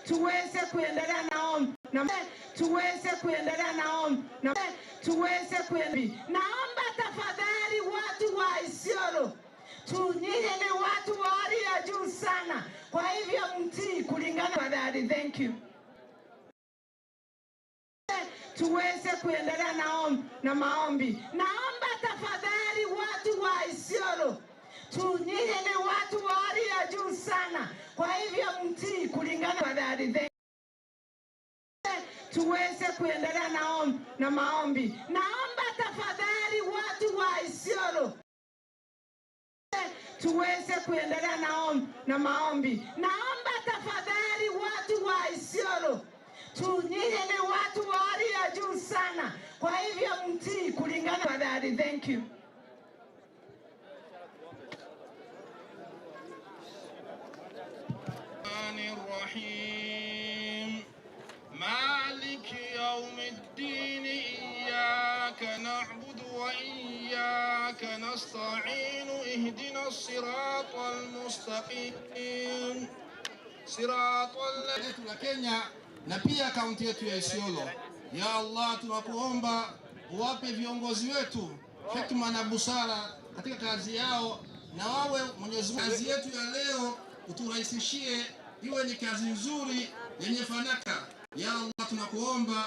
tuweze kuendelea naomba tafadhali watu wa Isiolo, nyinyi ni watu wa hali ya juu sana, kwa hivyo mtii kulingana tafadhali. Thank you. Tuweze kuendelea na maombi. Naomba tafadhali watu wa Isiolo, nyinyi ni watu wa hali ya juu sana, kwa hivyo mtii kulingana tafadhali. Tuweze kuendelea na maombi. Naomba tafadhali watu wa Isiolo, tuweze kuendelea na maombi. Naomba tafadhali watu wa Isiolo, nyinyi ni watu wa hali ya juu sana, kwa hivyo mtii kulingana tafadhali. Thank you. مالك يوم الدين إياك نعبد وإياك نستعين اهدنا الصراط المستقيم صراط الذين Kenya na pia kaunti yetu ya Isiolo. Ya Allah, tunakuomba uwape viongozi wetu hekima na busara katika kazi yao, na wawe Mwenyezi Mungu kazi yetu ya leo uturahisishie iwe ni kazi nzuri yenye fanaka. Ya Allah, tunakuomba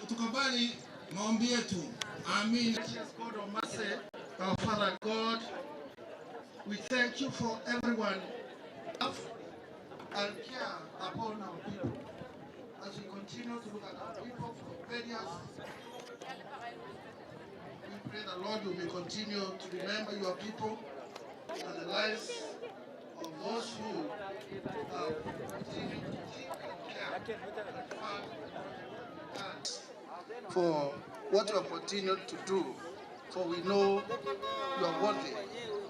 utukabali maombi yetu. Amin. God of mercy, our Father God, we thank you for everyone and care upon our people. As we continue to look at our people from various, we pray the Lord you will continue to remember your people and the lives of those who continue to keep and care for what you have continued to do, for we know you are worthy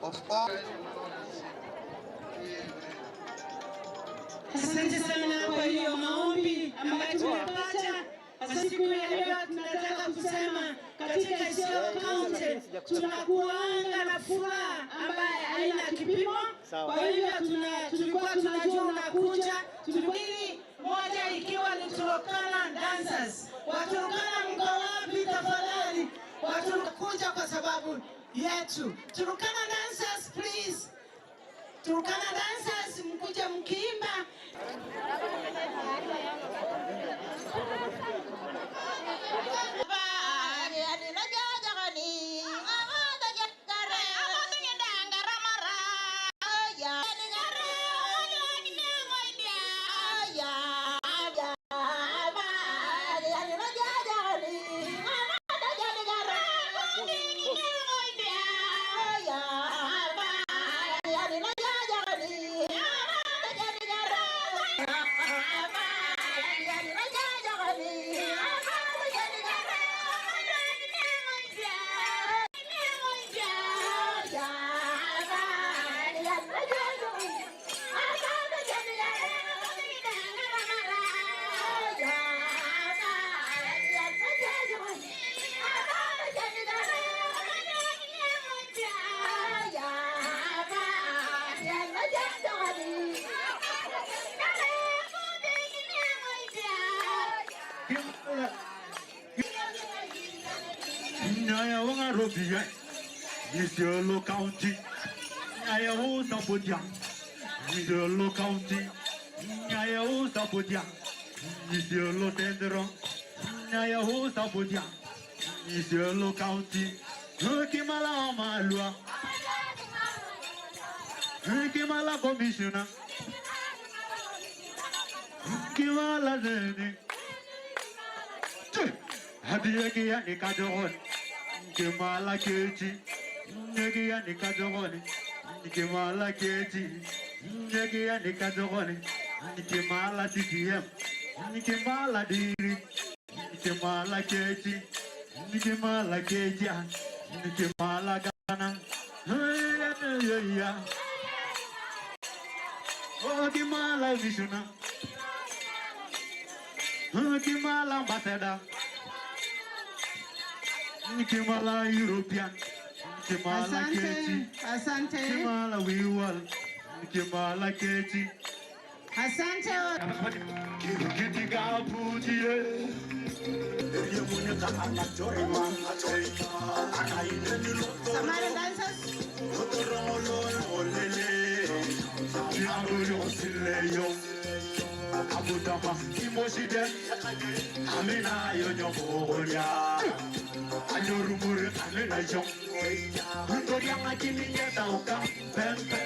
of all. Asante sana kwa hiyo maombi ambayo tumepata. Siku ya leo tunataka kusema katika Isiolo County tunakuanga na furaha ambaye haina kipimo. Kwa hivyo tulikuwa tunajua unakuja, tulikuili moja ikiwa ni Turkana dancers. Waturkana mko wapi tafadhali? Watu kuja kwa sababu yetu. Turkana dancers please. Turkana dancers mkuje mkiimba. Isiolo County, Ayahu Sapodia, Isiolo County, Ayahu Sapodia, Isiolo Tendero, Ayahu Sapodia, Isiolo County, Kimala Malua, Kimala Commissioner, Kimala Zeni, Hadiakia Nikadon, Kimala Kechi. Negia nikadogoni, nikimala keti. Negia nikadogoni, nikimala TTM, nikimala DRiC, nikimala keti, nikimala keja, nikimala gana. Oh, kimala vishuna, kimala ambassador, kimala European. Asante. Kimala wiwal, Kimala keti. Asante. Samara dancers. Abutama imoside amena yonyoboya anyorumure amena yo ndoria makini yetauka pempe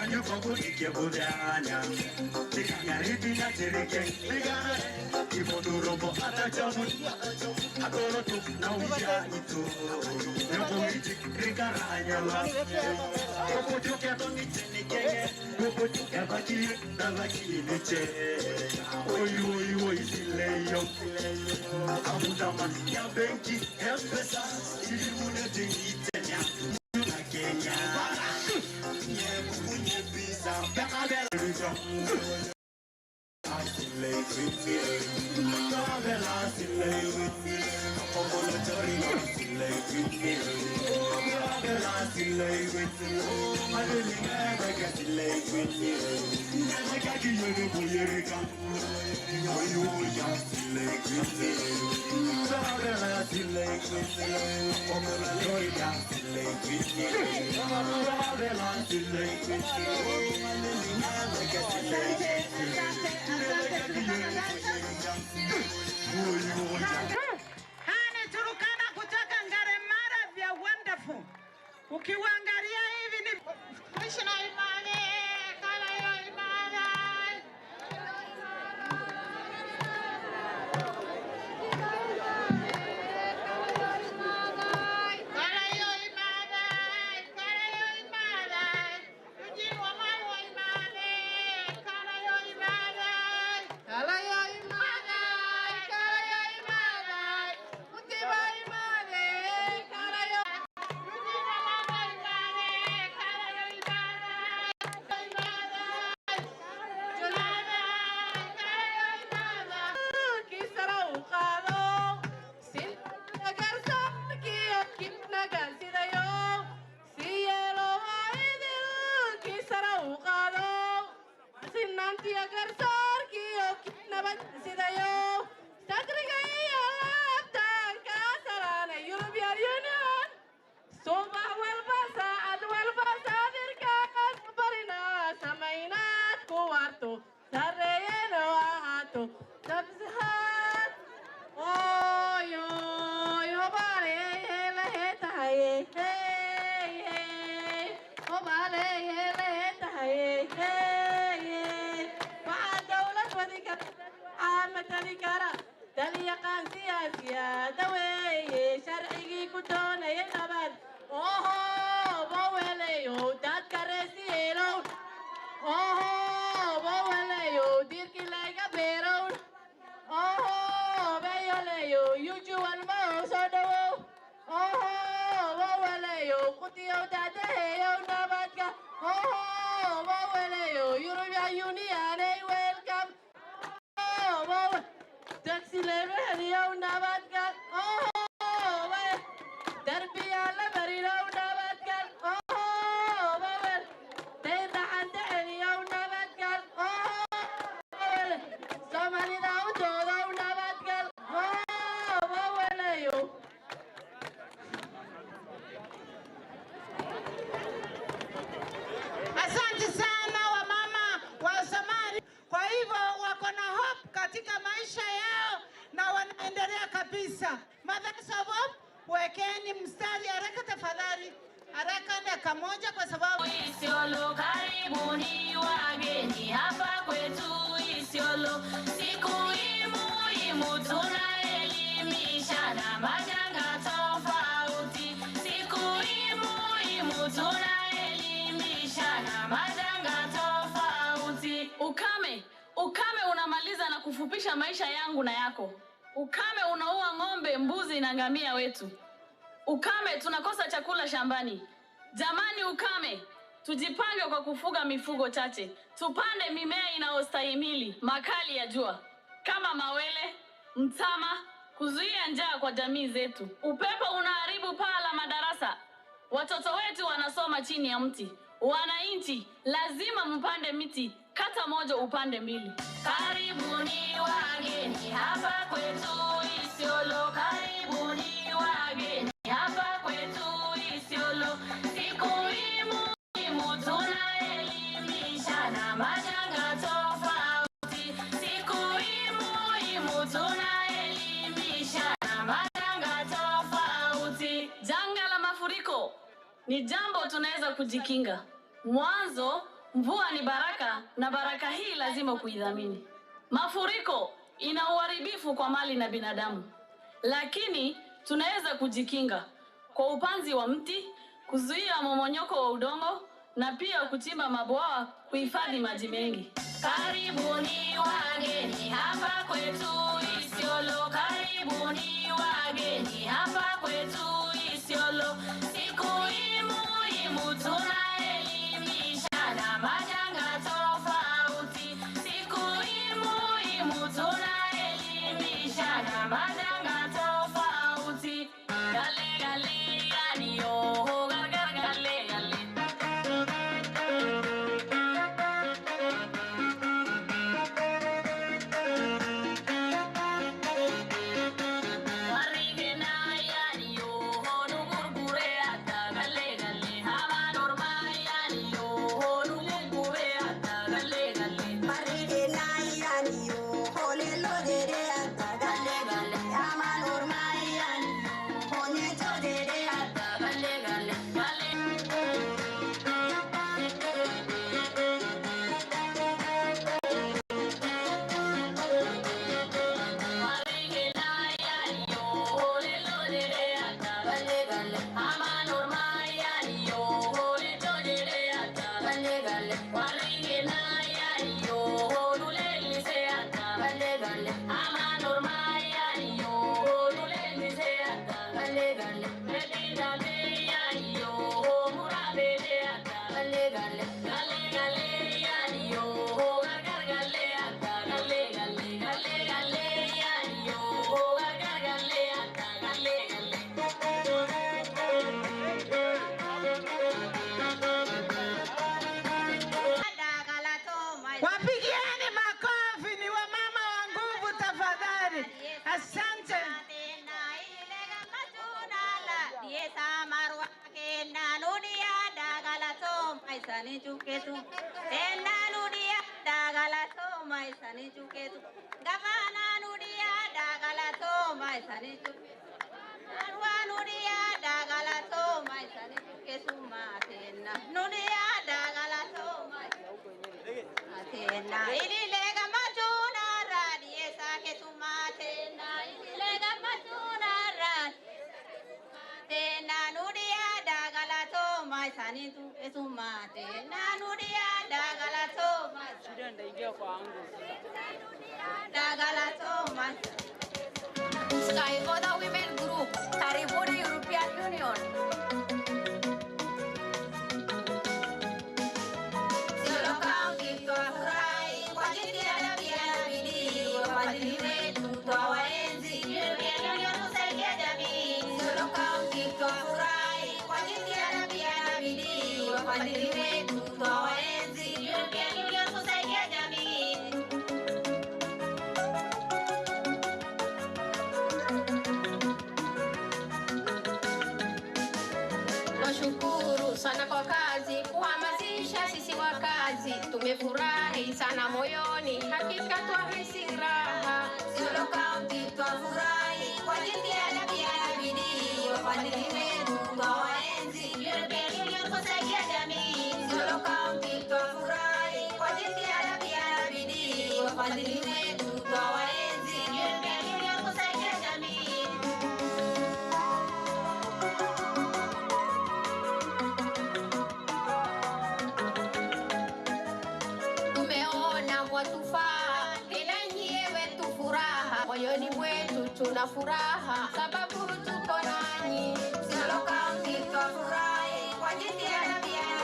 anyuko ikebudanya tikanyariti na tirike ligana ibodorobo atachamu atoroto na uja itu yobo iti rigaranya la yobo joke atoni chenike yobo joke baki na baki niche oy sileyo abutama ya benki empesa ilimune dingitenya na Kenya nye pizza bakabela Hane Turukana kutoka Ngaremara vya wonderful. Ukiwaangalia hivi ni Krishna imani, kala yo imani. Asante sana wamama wa Somali. Kwa hivyo wako na hope katika maisha yao na wanaendelea kabisa. Mothers of Hope, wekeni mstari haraka tafadhali. Haraka dakika moja kwa sababu Isiolo karibuni wageni hapa kwetu Isiolo. Siku muhimu tunaelimisha na majanga tofauti. Siku muhimu tunaelimisha na majanga tofauti. Ukame unamaliza na kufupisha maisha yangu na yako. Ukame unaua ng'ombe, mbuzi na ngamia wetu. Ukame tunakosa chakula shambani. Jamani ukame, tujipange kwa kufuga mifugo chache. Tupande mimea inayostahimili makali ya jua. Kama mawele, mtama, kuzuia njaa kwa jamii zetu. Upepo unaharibu paa la madarasa. Watoto wetu wanasoma chini ya mti. Wananchi, lazima mpande miti kata moja upande mbili. Karibuni wageni hapa kwetu Isiolo, karibuni wageni hapa kwetu Isiolo. Siku muhimu tunaelimisha na majanga tofauti. Siku muhimu tunaelimisha na majanga tofauti. Janga la mafuriko ni jambo tunaweza kujikinga. Mwanzo, mvua ni baraka na baraka hii lazima kuidhamini. Mafuriko ina uharibifu kwa mali na binadamu, lakini tunaweza kujikinga kwa upanzi wa mti, kuzuia mmomonyoko wa udongo na pia kuchimba mabwawa kuhifadhi maji mengi. Karibuni wageni hapa kwetu Isiolo, karibuni wageni hapa kwetu Isiolo. Siku muhimu tunaelimisha na majanga tofauti. Siku muhimu tunaelimisha na majanga tofauti. Gale gale yani yo gar gale gale. Wapigieni makofi ni wamama wa nguvu tafadhali. Asante. Sky for the Women Group, karibuni European Union. Isiolo County twafurahi kwa jitihada na bidii, wafadhili wetu twawaenzi, European Union kusaidia jamii. Isiolo County twafurahi kwa jitihada na bidii, wafadhili wetu twawaenzi, European Union kusaidia jamii. Tunashukuru sana kwa kazi kuhamasisha sisi wakazi, tumefurahi sana moyoni, hakika twahisi raha. Isiolo County twafurahi kwa jitihada na bidii, wafadhili wetu twawaenzi, European Union kusaidia jamii. Isiolo County twafurahi kwa jitihada na bidii, wafadhili wetu twawaenzi, European Union kusaidia jamii. Tumeona mwatufaa, tena nyie wetu furaha, moyoni mwetu tuna furaha, sababu tuko nanyi. Isiolo County twafurahi kwa jitihada na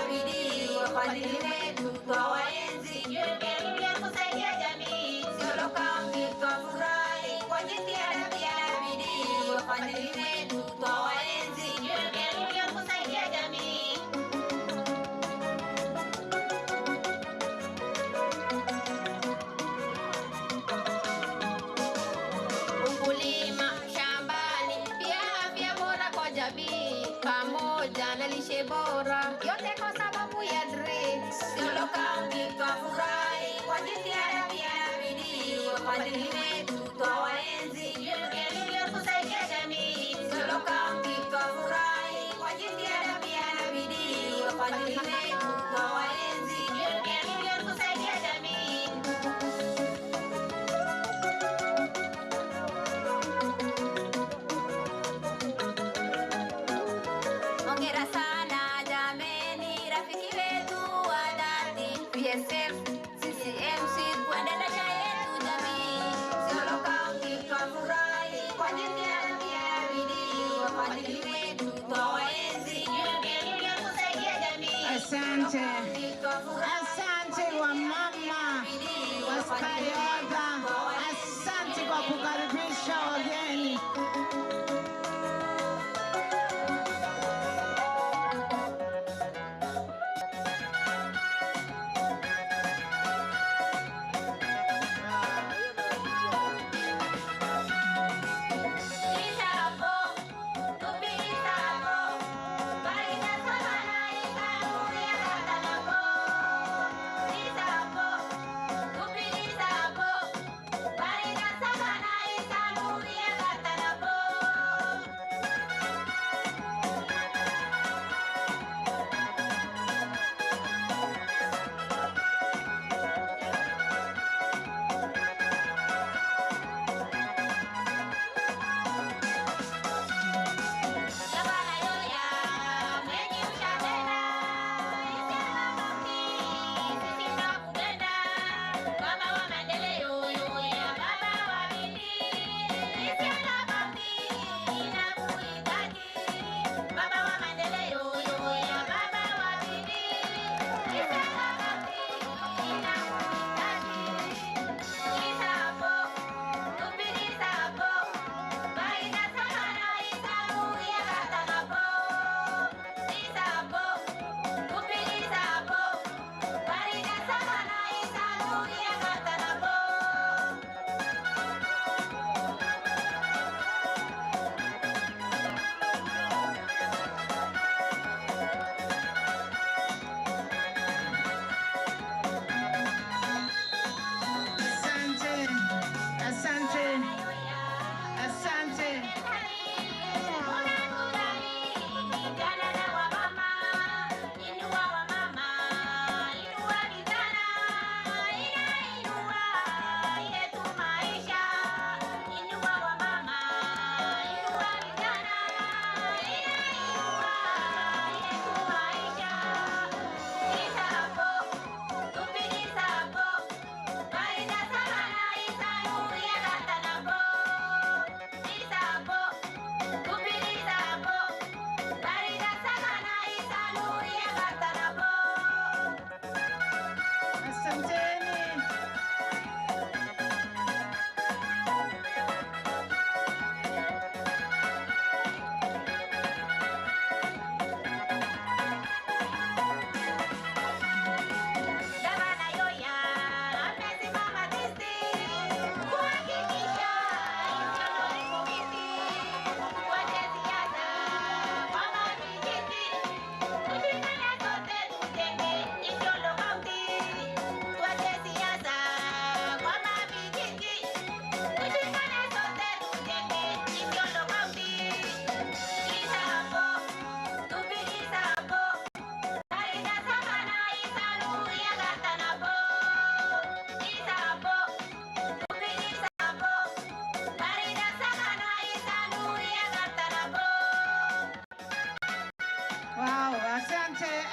bidii, wafadhili wetu twawaenzi, European Union kusaidia jamii. Isiolo County twafurahi kwa jitihada na bidii, wafadhili wetu twawaenzi, European Union kusaidia jamii. wafadhili wetu twawaenzi, kusaidia jamii. Isiolo County twafurahi kwa jitihada pia na bidii, wafadhili wetu twawaenzi, kusaidia jamii. Hongera sana jameni, rafiki wetu wa dhati, PSF, CCMC, kuendelesha yetu jamii. Isiolo County twafurahi kwa jitihada pia na bidii, wafadhili wetu twawaenzi, kusaidia jamii. Asante. Asante wamama waskayodha. Asante kwa kukaribisha wageni.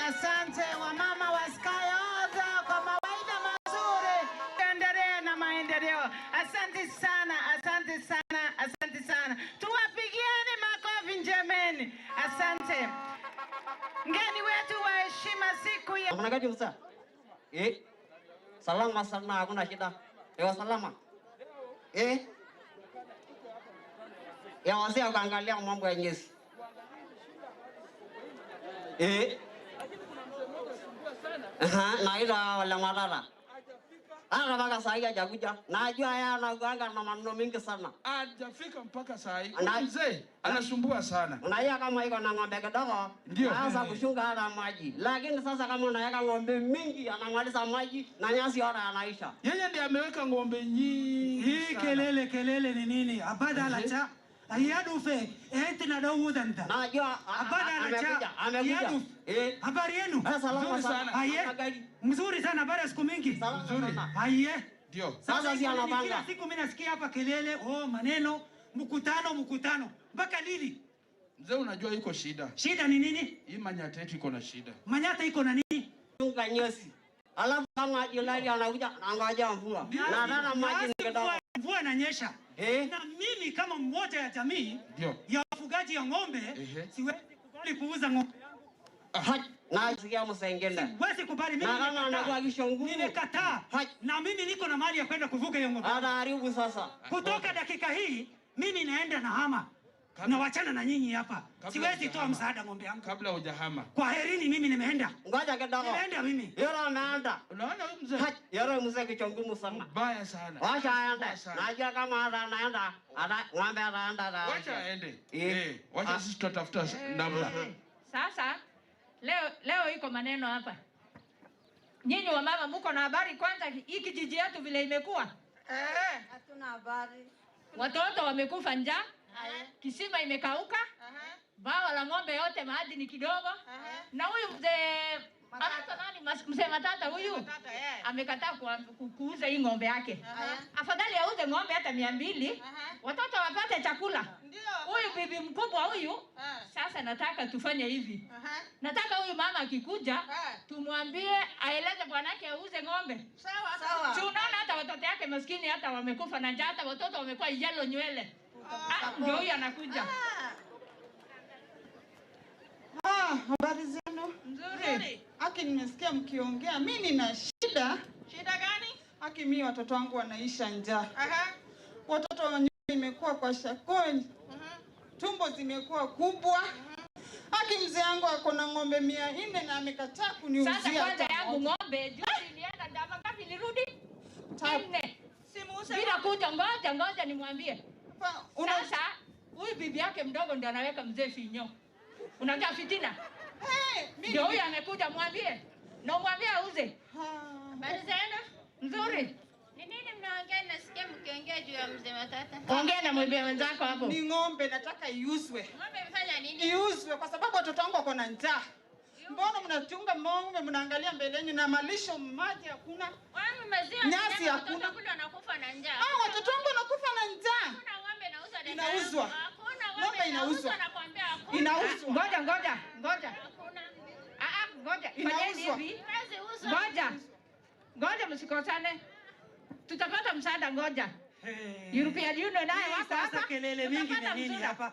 Asante wamama waskayodha kwa mawaidha mazuri. Endelee na maendeleo. Asante sana, asante sana, asante sana. Tuwapigieni makofi njemeni. Asante. Mgeni wetu wa heshima siku ya Mnagaji msa? Salama sana, hakuna shida. Salama. Ya wazee wakaangalia mambo ya nyesi. Na ila wala marara. Ana mpaka saa hii hajakuja. Najua yeye anakuanga na maneno mingi sana. Hajafika mpaka saa hii. Mzee anasumbua sana. Unaiya kama iko na ng'ombe kidogo. Ndio. Sasa kushunga hata maji. Lakini sasa kama unaweka ng'ombe mingi anamaliza maji na nyasi yote anaisha. Yeye ndiye ameweka ng'ombe nyingi. Hii kelele ni nini? Abadala cha ayadufe na dawu danta. Najua abadala amekuja. Habari yenu? Salama sana. Mzuri sana, habari ya siku mingi. Mzuri. Ndio. Sasa si anapanga. Kila siku mimi nasikia hapa kelele, maneno, mkutano. Mpaka lini? Mzee unajua iko shida. Shida ni nini? Hii Manyata yetu iko na shida. Manyata iko na nini? Chunga nyasi. Alafu kama Julai anakuja anangoja mvua. Na dana maji kidogo. Mvua inanyesha. Na mimi kama mmoja ya jamii ya wafugaji ya ng'ombe, siwezi kubali kuuza ng'ombe yangu. Na sikia msengenda. Siwezi kubali mimi. Na kama anakuwa kishongu. Nimekataa. Na mimi niko na mali ya kwenda kuvuka hiyo ng'ombe. Haribu sasa. Kutoka dakika hii mimi naenda na hama. Na wachana na nyinyi hapa. Siwezi toa msaada ng'ombe yangu. Kabla hujahama. Kwa herini mimi nimeenda. Ngoja kidogo. Nimeenda mimi. Yoro ameenda. Unaona huyu mzee? Yoro mzee kichongumu sana. Mbaya sana. Wacha aende. Najua kama anaenda, ng'ombe anaenda. Wacha aende. Wacha sisi tutatafuta namna. Sasa leo iko maneno hapa. Nyinyi wa mama mko na habari kwanza hii kijiji yetu vile imekuwa? Hatuna habari. Watoto wamekufa njaa. Kisima imekauka. Bawa la ng'ombe yote maji ni kidogo. Na huyu mzee mzee Matata huyu amekataa kuuza hii ng'ombe yake. Afadhali auze ng'ombe hata 200. Watoto wapate chakula. Huyu bibi mkubwa huyu sasa nataka tufanye hivi. Nataka huyu mama akikuja tumwambie aeleze bwanake auze ng'ombe. Sawa. Tunaona hata watoto yake maskini hata wamekufa na njaa, hata watoto wamekuwa yellow nywele. Ndio huyu anakuja. Habari zenu? Nzuri. Aki nimesikia mkiongea. Mimi nina shida. Shida gani? Aki mimi watoto wangu wanaisha njaa. Watoto wenyewe imekuwa kwa shakoni. Tumbo zimekuwa kubwa. Aki mzee wangu ako na ng'ombe 400 na amekataa kuniuzia. Sasa kwanza yangu ng'ombe juzi nilienda ndama ngapi nirudi? 4. Simuuze. Bila kuja ngoja nimwambie. Sasa huyu bibi yake mdogo ndiye anaweka mzee finyo. Unajua fitina? Ndio huyu amekuja mwambie. Na mwambie auze. Habari zenu? Nzuri. Ni nini mnaongea? Nasikia mkiongea juu ya mzee Matata. Ongea na mwambie wenzako hapo. Ni ng'ombe nataka iuzwe. Ng'ombe mfanya nini? Iuzwe kwa sababu watoto wangu wako na njaa. Mbona mnachunga ng'ombe mnaangalia mbeleni na malisho maji hakuna? Wangu maziwa nyasi hakuna. Watoto kule wanakufa na njaa. Watoto wangu wanakufa na njaa. Hakuna ng'ombe inauzwa dada. Inauzwa. Hakuna ng'ombe inauzwa. Nakwambia hakuna. Inauzwa. Ngoja. Hakuna. Ngoja. Fanyeni hivi. Ngoja msikosane. Tutapata msaada ngoja. European Union naye wako hapa. Sasa kelele mingi ni nini hapa?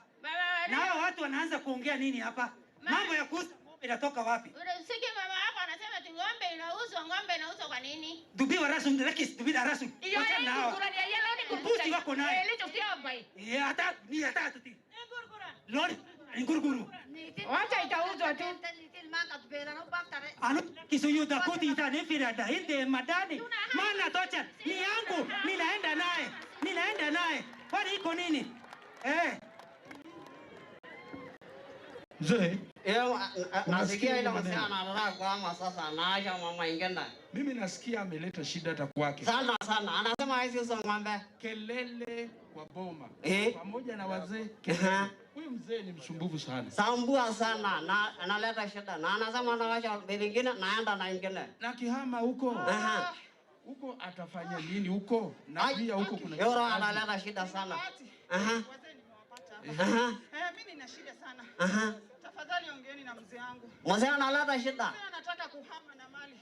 Na hao watu wanaanza kuongea nini hapa? Mambo ya kuuza ng'ombe inatoka wapi? Unasikia mama yako anasema ati ng'ombe inauzwa kwa nini? Dubiwa rasu ndakis dubida rasu. Wacha na hawa. Kuputi wako naye. Hata tuti. Lori nguruguru. Wacha itauzwa tu. Anu kisuyu da kuti ita ne firada inde madani. Maana tocha ni yangu ninaenda naye. Kwani iko nini? Mzee, nasikia ile msema anataka kuhama sasa anaacha mama ingenda. Mimi nasikia ameleta shida hata kwake. Sana. Anasema hizi uso ng'ombe. Kelele kwa boma. Pamoja na wazee. Huyu mzee ni msumbufu sana. Sambua sana na analeta shida. Na anasema anaacha vingine naenda na ingine. Na kihama huko. Huko atafanya nini huko? Na pia huko kuna Yoro analeta shida sana. Mimi nina shida sana. Tafadhali ongeeni na mzee wangu. Mzee analeta shida. Mzee anataka kuhama na mali.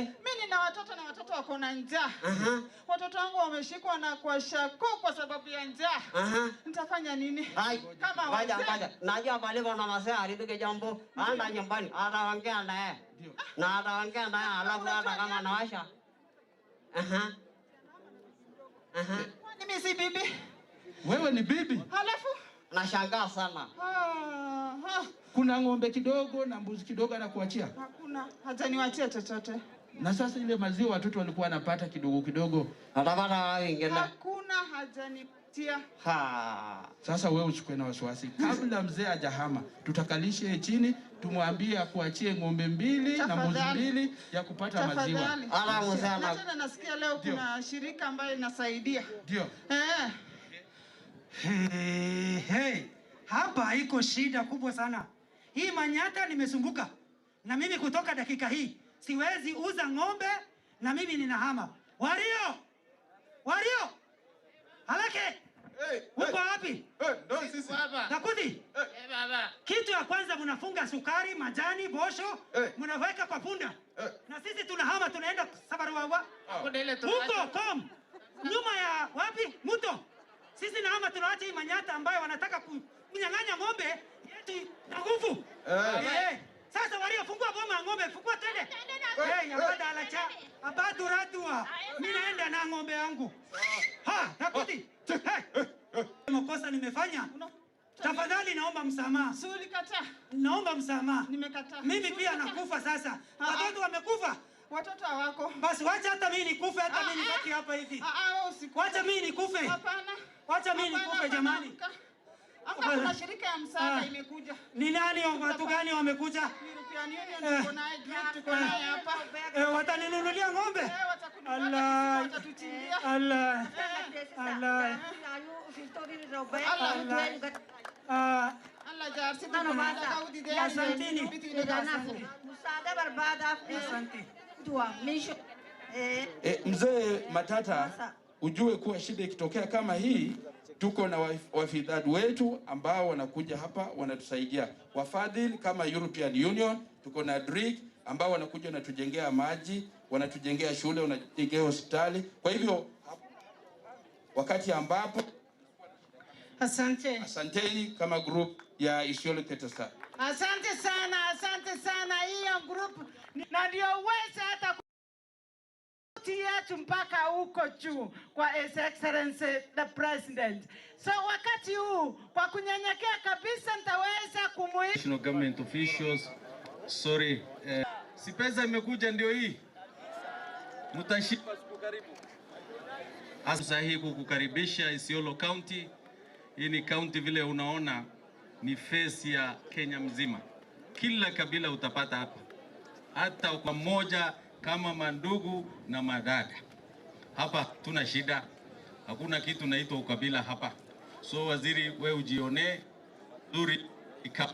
Mimi nina watoto na watoto wako na njaa. Watoto wangu wameshikwa na kwa shako kwa sababu ya njaa. Nitafanya nini? Kama ngoja. Najua palipo na mzee alipige jambo. Anda nyumbani. Ataongea naye. Na ataongea naye alafu hata kama anawasha. Mimi si bibi. Wewe ni bibi? Halafu nashangaa sana. Kuna ng'ombe kidogo na mbuzi kidogo anakuachia? Hakuna. Hata niwachie chochote. Na sasa ile maziwa watoto walikuwa wanapata kidogo kidogo. Hakuna hajanitia. Sasa wewe usikue na wasiwasi. Kabla mzee hajahama, tutakalishe chini, tumwambie akuachie ng'ombe 2 na mbuzi 2 ya kupata maziwa. Na tena nasikia leo kuna shirika ambayo inasaidia. Ndio. Hapa iko shida kubwa sana. Hii Manyata nimesumbuka. Na mimi kutoka dakika hii siwezi uza ng'ombe na mimi ninahama. Wario! Halake! Uko wapi? Ndio sisi baba. Nakudi? Baba. Kitu ya kwanza mnafunga sukari, majani, bosho, mnaweka kwa punda. Na sisi tunahama tunaenda Sabaruwa. Huko kom. Nyuma ya wapi? Muto. Sisi nahama tunaacha hii Manyata ambayo wanataka kunyang'anya ng'ombe yetu na nguvu. Sasa Wario, fungua boma ng'ombe, fungua tende. Yabada alacha. Abadu radua. Mimi naenda na ng'ombe yangu. Nakudi. Makosa nimefanya. Tafadhali naomba msamaha. Ulikataa? Naomba msamaha. Nimekataa. Mimi pia nakufa sasa. Watoto wamekufa. Watoto wako. Basi wacha hata mimi nikufe, hata mimi nibaki hapa hivi. Wacha mimi nikufe. Hapana. Wacha mimi nikufe jamani. Hapa kuna shirika ya msaada imekuja. Ni nani au watu gani wamekuja? European Union tuko naye, tuko naye hapa. Wataninunulia ng'ombe? Allah. Watatuchimbia. Allah. Allah jarsi tano mada kaudi de. Asanteni. Msaada barbada. Asante. Dua misho. Mzee Matata, ujue kuwa shida ikitokea kama hii, tuko na wafadhili wetu ambao wanakuja hapa wanatusaidia. Wafadhili kama European Union, tuko na DRiC ambao wanakuja wanatujengea maji, wanatujengea shule, wanatujengea hospitali. Kwa hivyo wakati ambapo asanteni kama group ya Isiolo Ketesa. Asante sana hiyo group na ndio uweze hata yetu mpaka huko juu kwa His Excellency the President. So wakati huu kwa kunyenyekea kabisa nitaweza kumuita national government officials. Sorry, si pesa imekuja ndio hii. Mtashiba siku karibu. Sasa hii kukukaribisha Isiolo County. Hii ni county vile unaona ni face ya Kenya mzima. Kila kabila utapata hapa. Hata kwa moja kama mandugu na madada. Hapa tuna shida. Hakuna kitu naitwa ukabila hapa. So waziri, we ujione nzuri ika.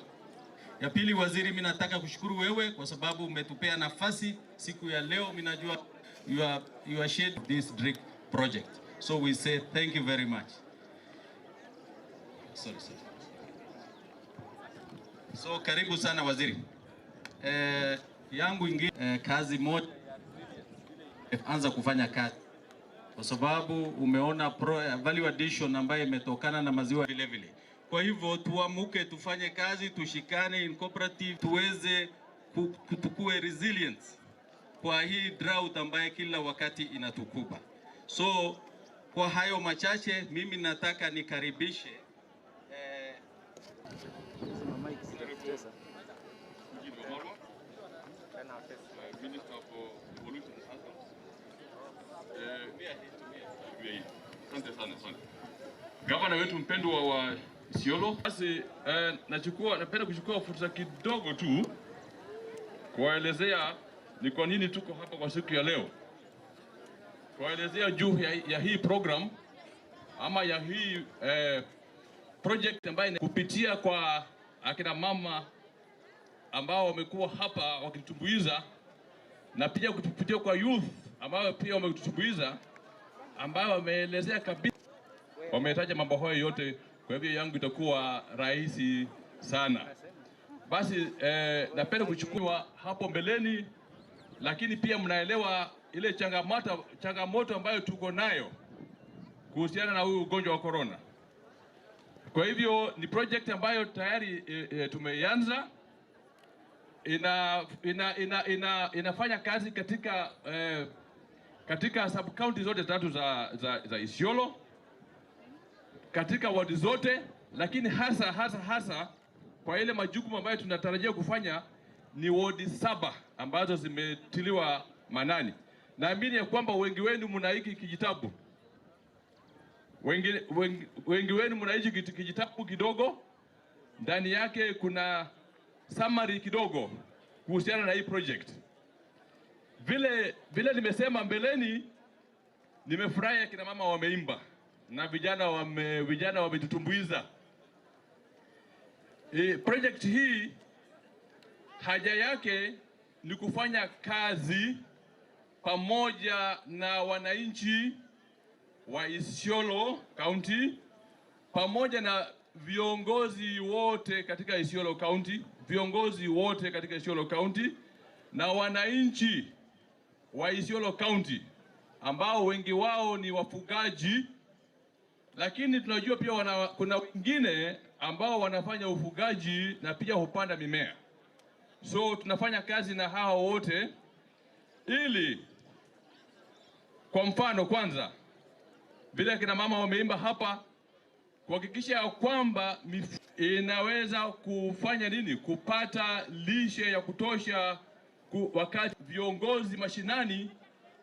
Ya pili waziri, mimi nataka kushukuru wewe kwa sababu umetupea nafasi siku ya leo. Mimi najua you are shared this DRiC project. So we say thank you very much. Sorry. So karibu sana waziri. Yangu ingine kazi moja anza kufanya kazi kwa sababu umeona value addition ambayo imetokana na maziwa vile vile. Kwa hivyo tuamuke, tufanye kazi, tushikane in cooperative, tuweze kutukue resilience kwa hii drought ambayo kila wakati inatukuba. So kwa hayo machache mimi nataka nikaribishe Gavana wetu mpendwa wa Isiolo. Basi napenda kuchukua fursa kidogo tu kuwaelezea ni kwa nini tuko hapa kwa siku ya leo. Kuwaelezea juu ya hii program ama ya hii project ambayo kupitia kwa akina mama ambao wamekuwa hapa wakitutumbuiza, na pia kupitia kwa youth ambao pia wametutumbuiza, ambao wameelezea kabisa, wametaja mambo hayo yote. Kwa hivyo yangu itakuwa rahisi sana. Basi napenda kuchukua hapo mbeleni, lakini pia mnaelewa ile changamoto ambayo tuko nayo kuhusiana na huu ugonjwa wa corona. Kwa hivyo ni project ambayo tayari tumeanza, inafanya kazi katika sub county zote 3 za Isiolo, katika wadi zote, lakini hasa kwa ile majukumu ambayo tunatarajia kufanya ni wadi 7 ambazo zimetiliwa manani. Naamini ya kwamba wengi wenu mna hiki kijitabu. Wengi wenu mna hiki kijitabu kidogo. Ndani yake kuna summary kidogo kuhusiana na hii project. Vile nimesema mbeleni, nimefurahi kina mama wameimba na vijana wametutumbuiza. Project hii haja yake ni kufanya kazi pamoja na wananchi wa Isiolo County, pamoja na viongozi wote katika Isiolo County, na wananchi wa Isiolo County ambao wengi wao ni wafugaji, lakini tunajua pia kuna wengine ambao wanafanya ufugaji na pia hupanda mimea. So tunafanya kazi na hao wote ili, kwa mfano, kwanza vile kina mama wameimba hapa, kuhakikisha kwamba inaweza kufanya nini, kupata lishe ya kutosha wakati viongozi mashinani,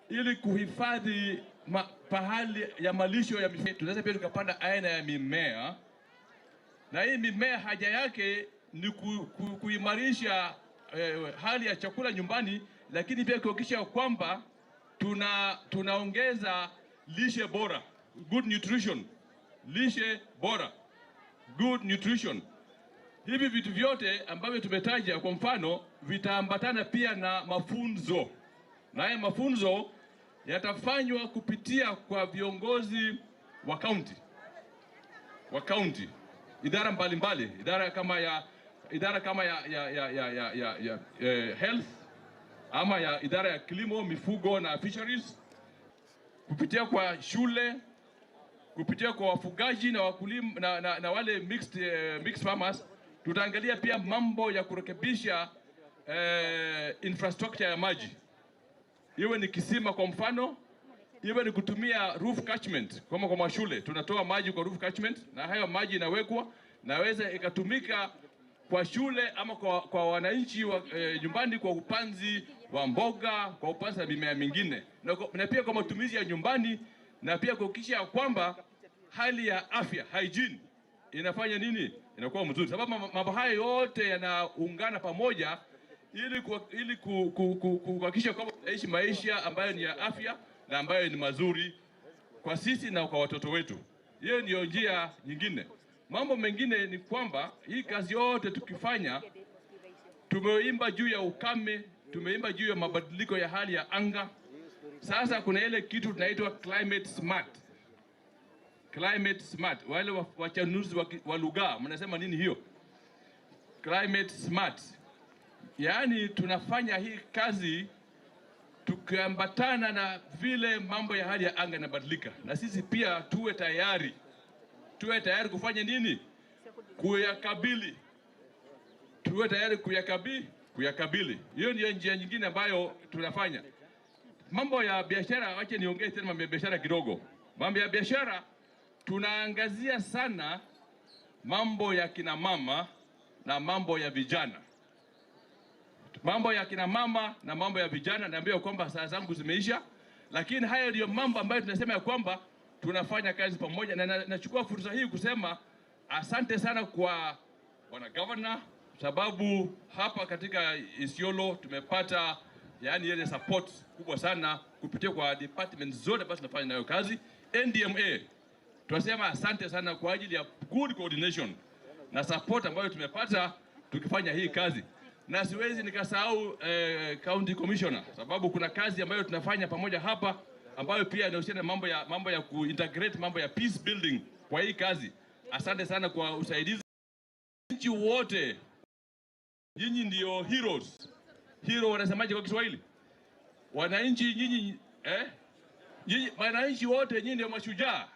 ili kuhifadhi pahali ya malisho ya mifugo. Tunaweza pia tukapanda aina ya mimea, na hii mimea haja yake ni kuimarisha hali ya chakula nyumbani, lakini pia kuhakikisha kwamba tunaongeza lishe bora, good nutrition, lishe bora, good nutrition. Hivi vitu vyote ambavyo tumetaja kwa mfano vitaambatana pia na mafunzo, na haya mafunzo yatafanywa kupitia kwa viongozi wa county, idara mbalimbali, idara kama ya health, ama ya idara ya kilimo, mifugo na fisheries, kupitia kwa shule, kupitia kwa wafugaji na wakulima na wale mixed farmers. Tutaangalia pia mambo ya kurekebisha infrastructure ya maji, iwe ni kisima kwa mfano, iwe ni kutumia roof catchment. Kama kwa mashule tunatoa maji kwa roof catchment, na hayo maji inawekwa naweza ikatumika kwa shule ama kwa wananchi nyumbani, kwa upanzi wa mboga, kwa upanzi wa mimea mingine, na pia kwa matumizi ya nyumbani, na pia kuhakikisha kwamba hali ya afya, hygiene, inafanya nini, inakuwa mzuri. Sababu mambo haya yote yanaungana pamoja ili kuhakikisha kwamba tunaishi maisha ambayo ni ya afya na ambayo ni mazuri kwa sisi na kwa watoto wetu. Hiyo ndio njia nyingine. Mambo mengine ni kwamba hii kazi yote tukifanya, tumeimba juu ya ukame, tumeimba juu ya mabadiliko ya hali ya anga. Sasa kuna ile kitu tunaitwa climate smart. Climate smart. Wale wachanuzi wa lugha mnasema nini hiyo? Climate smart. Yaani tunafanya hii kazi tukiambatana na vile mambo ya hali ya anga yanabadilika, na sisi pia tuwe tayari kufanya nini? Kuyakabili. Tuwe tayari kuyakabili. Hiyo ndio njia nyingine ambayo tunafanya. Mambo ya biashara, acha niongee tena mambo ya biashara kidogo. Mambo ya biashara tunaangazia sana mambo ya kina mama na mambo ya vijana. Mambo ya kina mama na mambo ya vijana, naambia kwamba saa zangu zimeisha, lakini haya ndio mambo ambayo tunasema ya kwamba tunafanya kazi pamoja. Na nachukua fursa hii kusema asante sana kwa wana governor, sababu hapa katika Isiolo tumepata ile support kubwa sana kupitia kwa department zote ambazo tunafanya nayo kazi. NDMA tunasema asante sana kwa ajili ya good coordination na support ambayo tumepata tukifanya hii kazi. Na siwezi nikasahau county commissioner, sababu kuna kazi ambayo tunafanya pamoja hapa ambayo pia inahusiana mambo ya kuintegrate mambo ya peace building kwa hii kazi. Asante sana kwa usaidizi. Nchi wote nyinyi ndio heroes. Hero wanasemaje kwa Kiswahili? Wananchi nyinyi wananchi wote nyinyi ndio mashujaa.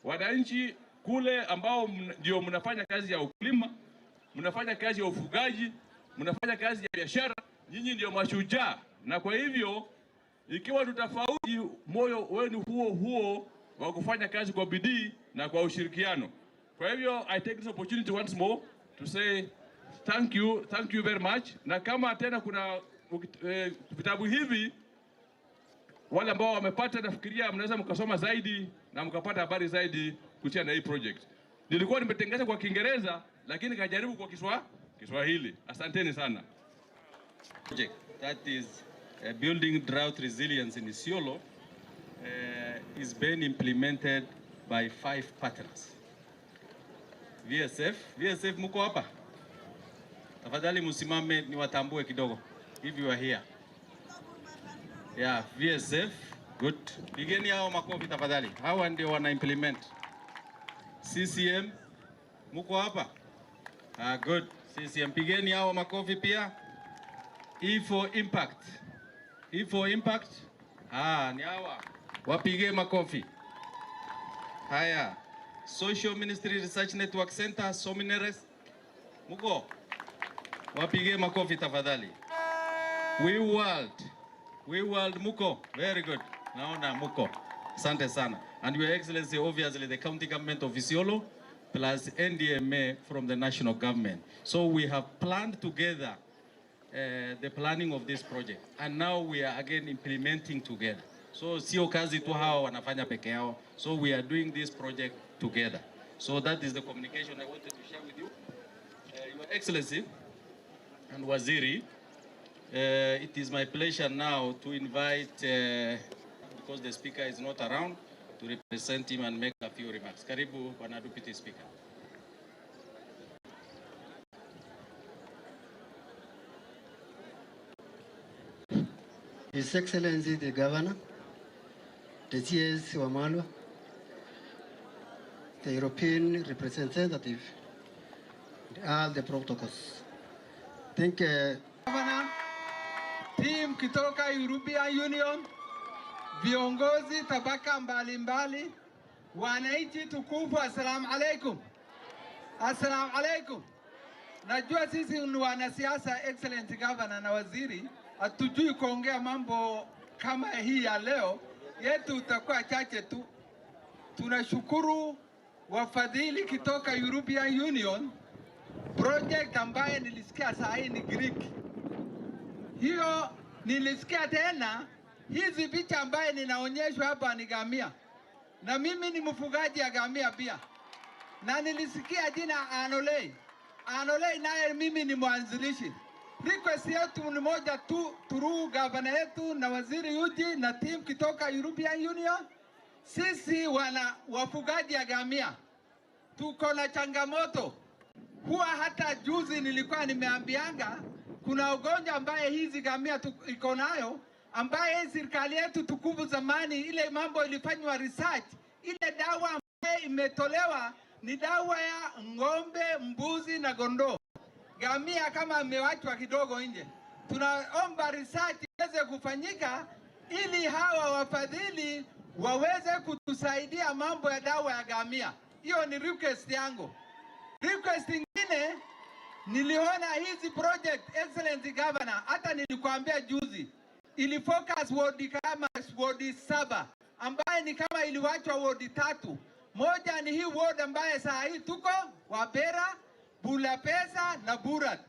Wananchi kule ambao ndio mnafanya kazi ya ukulima, mnafanya kazi ya ufugaji, mnafanya kazi ya biashara, nyinyi ndio mashujaa. Na kwa hivyo ikiwa tutafaudi moyo wenu huo wa kufanya kazi kwa bidii na kwa ushirikiano. Kwa hivyo I take this opportunity once more to say thank you very much. Na kama tena kuna vitabu hivi wale ambao wamepata, nafikiria mnaweza mkasoma zaidi na mkapata habari zaidi kuhusiana na hii project. Nilikuwa nimetengeneza kwa Kiingereza lakini kajaribu kwa Kiswahili. Asanteni sana. Project that is building drought resilience in Isiolo is being implemented by 5 partners. VSF mko hapa? Tafadhali msimame niwatambue kidogo. If you are here. Yeah, VSF, good. Pigeni hao makofi tafadhali. Hawa ndio wana implement. CCM mko hapa? Good. CCM, pigeni hao makofi pia. E for Impact. E for Impact. Ni hawa. Wapige makofi. Haya. Social Ministry Research Network Center, Somineres. Muko. Wapige makofi tafadhali. We World muko. Very good. Naona muko. Asante sana. And Your Excellency, obviously the county government of Isiolo plus NDMA from the national government. So we have planned together the planning of this project, and now we are again implementing together. So sio kazi tu hawa wanafanya peke yao. So we are doing this project together. So that is the communication I wanted to share with you. Your Excellency and Waziri, it is my pleasure now to invite, because the speaker is not around, to represent him and make a few remarks. Karibu, Bwana Deputy Speaker. His Excellency the Governor, the CS Wamalwa, the European representative, all the protocols. Thank you. Governor, team kutoka European Union, viongozi tabaka mbalimbali, wananchi tukufu, assalamu alaikum. Assalamu alaikum. Najua sisi ni wanasiasa, Excellent Governor na Waziri, hatujui kuongea mambo kama hii ya leo, yetu utakuwa chache tu. Tunashukuru wafadhili kutoka European Union, project ambaye nilisikia saa hii ni DRiC. Hiyo nilisikia tena, hizi picha ambaye ninaonyeshwa hapa ni gamia. Na mimi ni mfugaji ya gamia pia. Na nilisikia jina Anolei. Anolei naye mimi ni mwanzilishi. Request yetu ni moja tu, through governor yetu na waziri Yuji na team kutoka European Union. Sisi wafugaji ya gamia tuko na changamoto. Huwa hata juzi nilikuwa nimeambianga kuna ugonjwa ambaye hizi gamia iko nayo, ambaye serikali yetu tukufu zamani ile mambo ilifanywa research, ile dawa ambaye imetolewa ni dawa ya ng'ombe, mbuzi na kondoo. Gamia kama amewachwa kidogo nje. Tunaomba research iweze kufanyika ili hawa wafadhili waweze kutusaidia mambo ya dawa ya gamia. Hiyo ni request yangu. Request ingine, niliona hizi project, Excellent Governor, hata nilikuambia juzi, ili focus ward kama ward 7, ambaye ni kama iliwachwa ward 3. Moja ni hii ward ambaye saa hii tuko, Wabera, Bulapesa na Burat.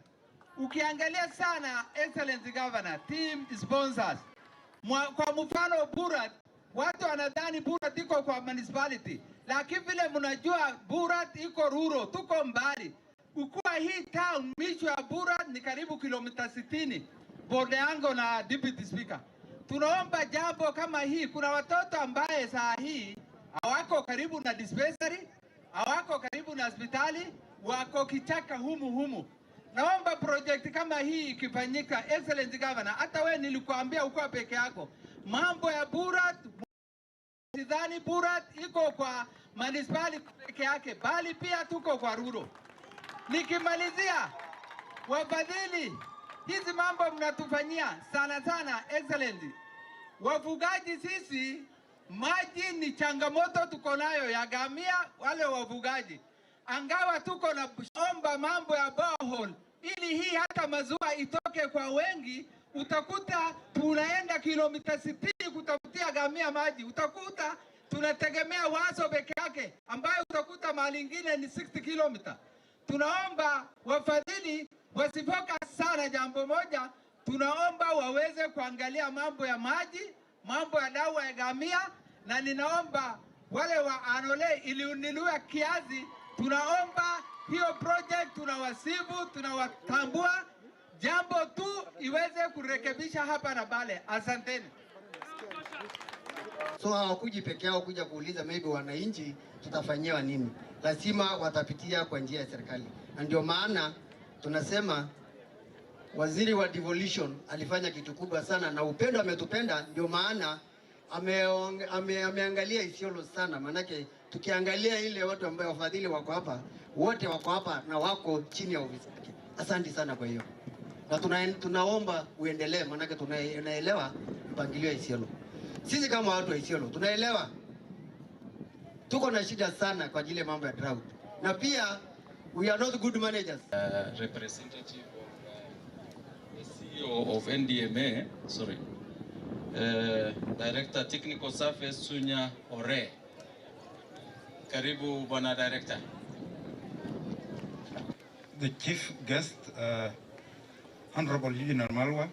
Ukiangalia sana, Excellent Governor, team sponsors. Kwa mfano Burat, watu wanadhani Burat iko kwa municipality. Lakini vile mnajua Burat iko rural, tuko mbali. Ukua hii town, misho ya Burat ni karibu kilomita 60. Borde yangu na Deputy Speaker. Tunaomba jambo kama hii, kuna watoto ambaye saa hii hawako karibu na dispensary, hawako karibu na hospitali, wako kichaka humu. Naomba project kama hii ikifanyika, Excellent Governor, hata wewe nilikuambia uko peke yako. Mambo ya Burat, sidhani Burat iko kwa municipality peke yake, bali pia tuko kwa rural. Nikimalizia, wafadhili, hizi mambo mnatufanyia sana Excellent. Wafugaji sisi, maji ni changamoto tuko nayo ya gamia wale wafugaji. Angawa tuko na omba mambo ya borehole, ili hii hata maziwa itoke kwa wengi, utakuta tunaenda kilomita 60 kutafutia gamia maji. Utakuta tunategemea Waso peke yake, ambayo utakuta mahali ingine ni 60 kilomita. Tunaomba wafadhili wasifocus sana jambo moja, tunaomba waweze kuangalia mambo ya maji, mambo ya dawa ya gamia, na ninaomba wale wa Anole iliuninua kiazi, tunaomba hiyo project tunawasibu, tunawatambua, jambo tu iweze kurekebisha hapa na pale. Asanteni. So hawakuji peke yao kuja kuuliza maybe wananchi tutafanyiwa nini. Lazima watapitia kwa njia ya serikali. Na ndio maana tunasema waziri wa devolution alifanya kitu kubwa sana, na Upendo ametupenda, ndio maana ameangalia Isiolo sana. Manake tukiangalia ile watu ambao wafadhili wako hapa, wote wako hapa na wako chini ya ofisi yake. Asante sana kwa hiyo. Na tunaomba uendelee, manake tunaelewa mpangilio wa Isiolo. Sisi kama watu wa Isiolo tunaelewa tuko na shida sana kwa ajili ya mambo ya drought. Na pia we are not good managers. Representative of the CEO of NDMA, sorry. Director Technical Service Sunya Ore. Karibu Bwana Director. The chief guest, Honorable Eugene Malwa,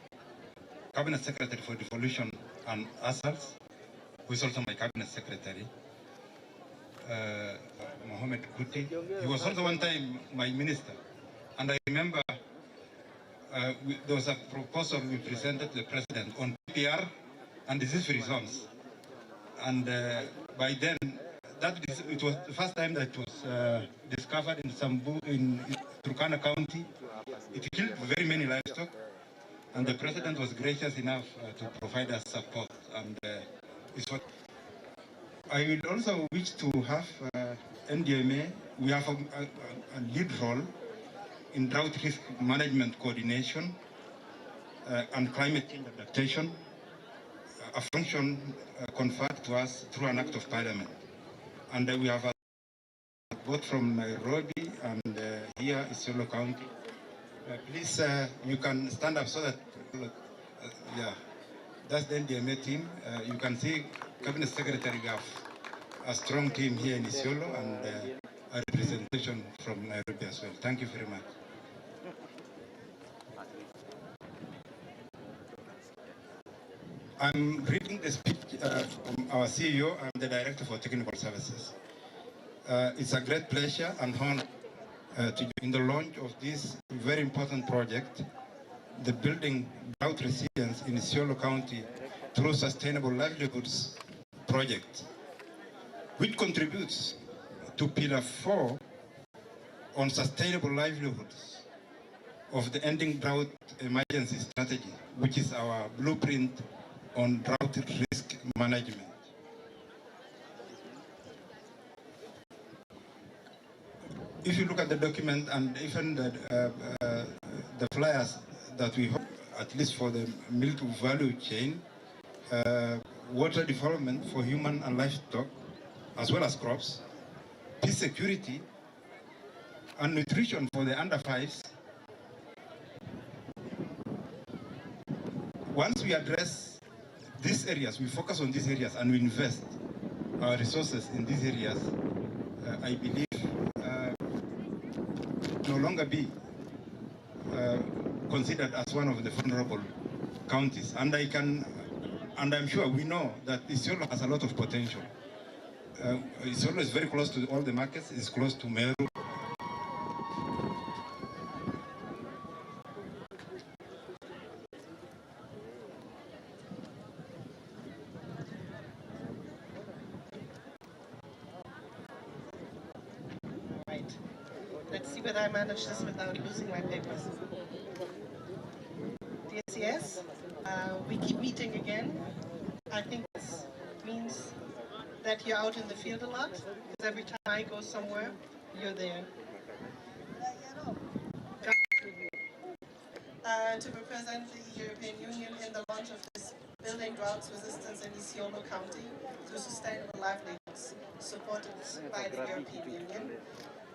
Cabinet Secretary for Devolution and Assaults, who is also my Cabinet Secretary, Mohammed Kuti. He was also one time my minister. And I remember there was a proposal we presented to the President on PPR and disease-free zones. And by then, it was the first time that it was discovered in Sambu, in Turkana County. It killed very many livestock, and the President was gracious enough to provide us support. And it's what I will also wish to have NDMA. We have a lead role in drought risk management coordination and climate change adaptation, a function conferred to us through an act of parliament. And we have both from Nairobi and here Isiolo County. Please, you can stand up so that, yeah, that's the NDMA team. You can see Cabinet Secretary have a strong team here in Isiolo and a representation from Nairobi as well. Thank you very much. I'm reading the speech from our CEO. I'm the Director for Technical Services. It's a great pleasure and honor to be in the launch of this very important project, the Building Drought Resilience in Isiolo County through Sustainable Livelihoods project, which contributes to Pillar 4 on sustainable livelihoods of the Ending Drought Emergency Strategy, which is our blueprint on drought risk management. If you look at the document and even the flyers that we have, at least for the milk value chain, water development for human and livestock, as well as crops, peace security, and nutrition for the under fives. Once we address these areas, we focus on these areas and we invest our resources in these areas, I believe no longer be considered as one of the vulnerable counties. And I'm sure we know that Isiolo has a lot of potential. Isiolo is very close to all the markets. It's close to Meru. Let's see whether I manage this without losing my papers. DSCS, we keep meeting again. I think this means that you're out in the field a lot, because every time I go somewhere, you're there. To represent the European Union in the launch of this Building Drought Resistance in Isiolo County through Sustainable Livelihoods, supported by the European Union.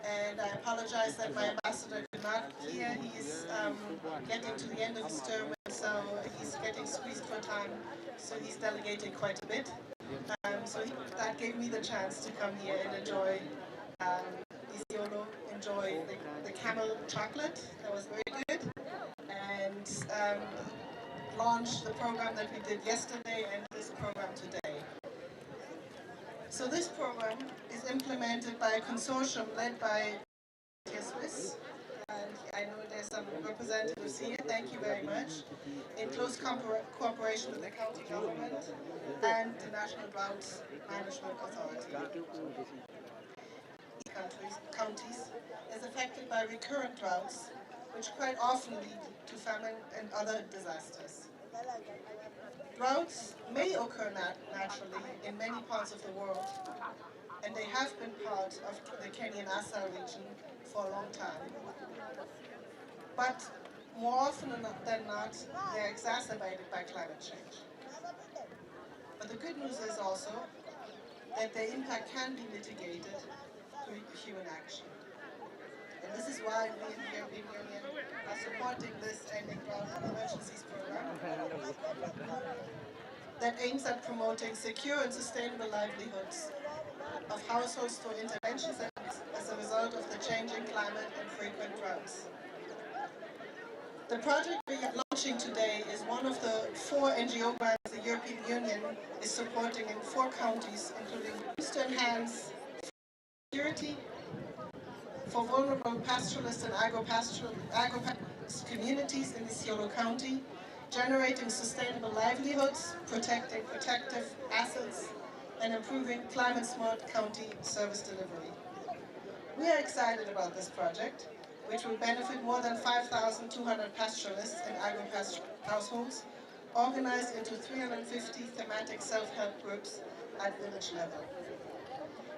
And I apologize that my ambassador could not hear. He's getting to the end of his term, so he's getting squeezed for time, so he's delegating quite a bit. That gave me the chance to come here and enjoy Isiolo, enjoy the camel chocolate. That was very good. And launch the program that we did yesterday and this program today. So this program is implemented by a consortium led by Swiss, and I know there's some representatives here, thank you very much, in close cooperation with the county government and the National Drought Management Authority. Counties is affected by recurrent droughts, which quite often lead to famine and other disasters. Droughts may occur naturally in many parts of the world, and they have been part of the Kenyan Assal region for a long time. But more often than not, they're exacerbated by climate change. But the good news is also that their impact can be mitigated through human action. And this is why we in the European Union are supporting this Ending Drought and Emergencies program that aims at promoting secure and sustainable livelihoods of households through interventions as a result of the changing climate and frequent droughts. The project we are launching today is one of the 4 NGO grants the European Union is supporting in 4 counties, including to enhance security for vulnerable pastoralist and agro-pastoralist communities in Isiolo County, generating sustainable livelihoods, protecting protective assets, and improving climate-smart county service delivery. We are excited about this project, which will benefit more than 5,200 pastoralists and agro-pastoral households, organized into 350 thematic self-help groups at village level.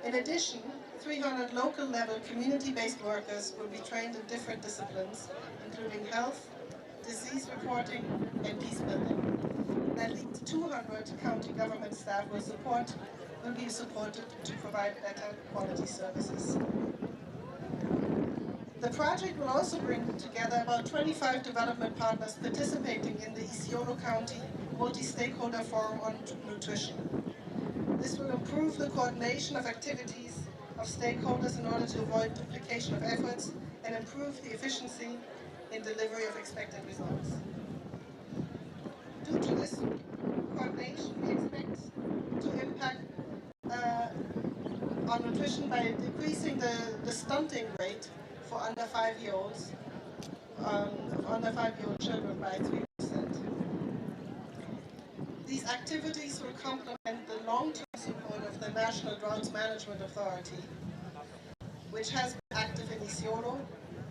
In addition, 300 local-level community-based workers will be trained in different disciplines, including health, disease reporting, and peace building. At least 200 county government staff will be supported to provide better quality services. The project will also bring together about 25 development partners participating in the Isiolo County Multi-Stakeholder Forum on Nutrition. This will improve the coordination of activities of stakeholders in order to avoid duplication of efforts and improve the efficiency in delivery of expected results. Due to this coordination, we expect to impact on nutrition by decreasing the stunting rate for under 5-year-olds, under 5-year-old children by 3%. These activities will complement the long-term support of the National Drought Management Authority, which has been active in Isiolo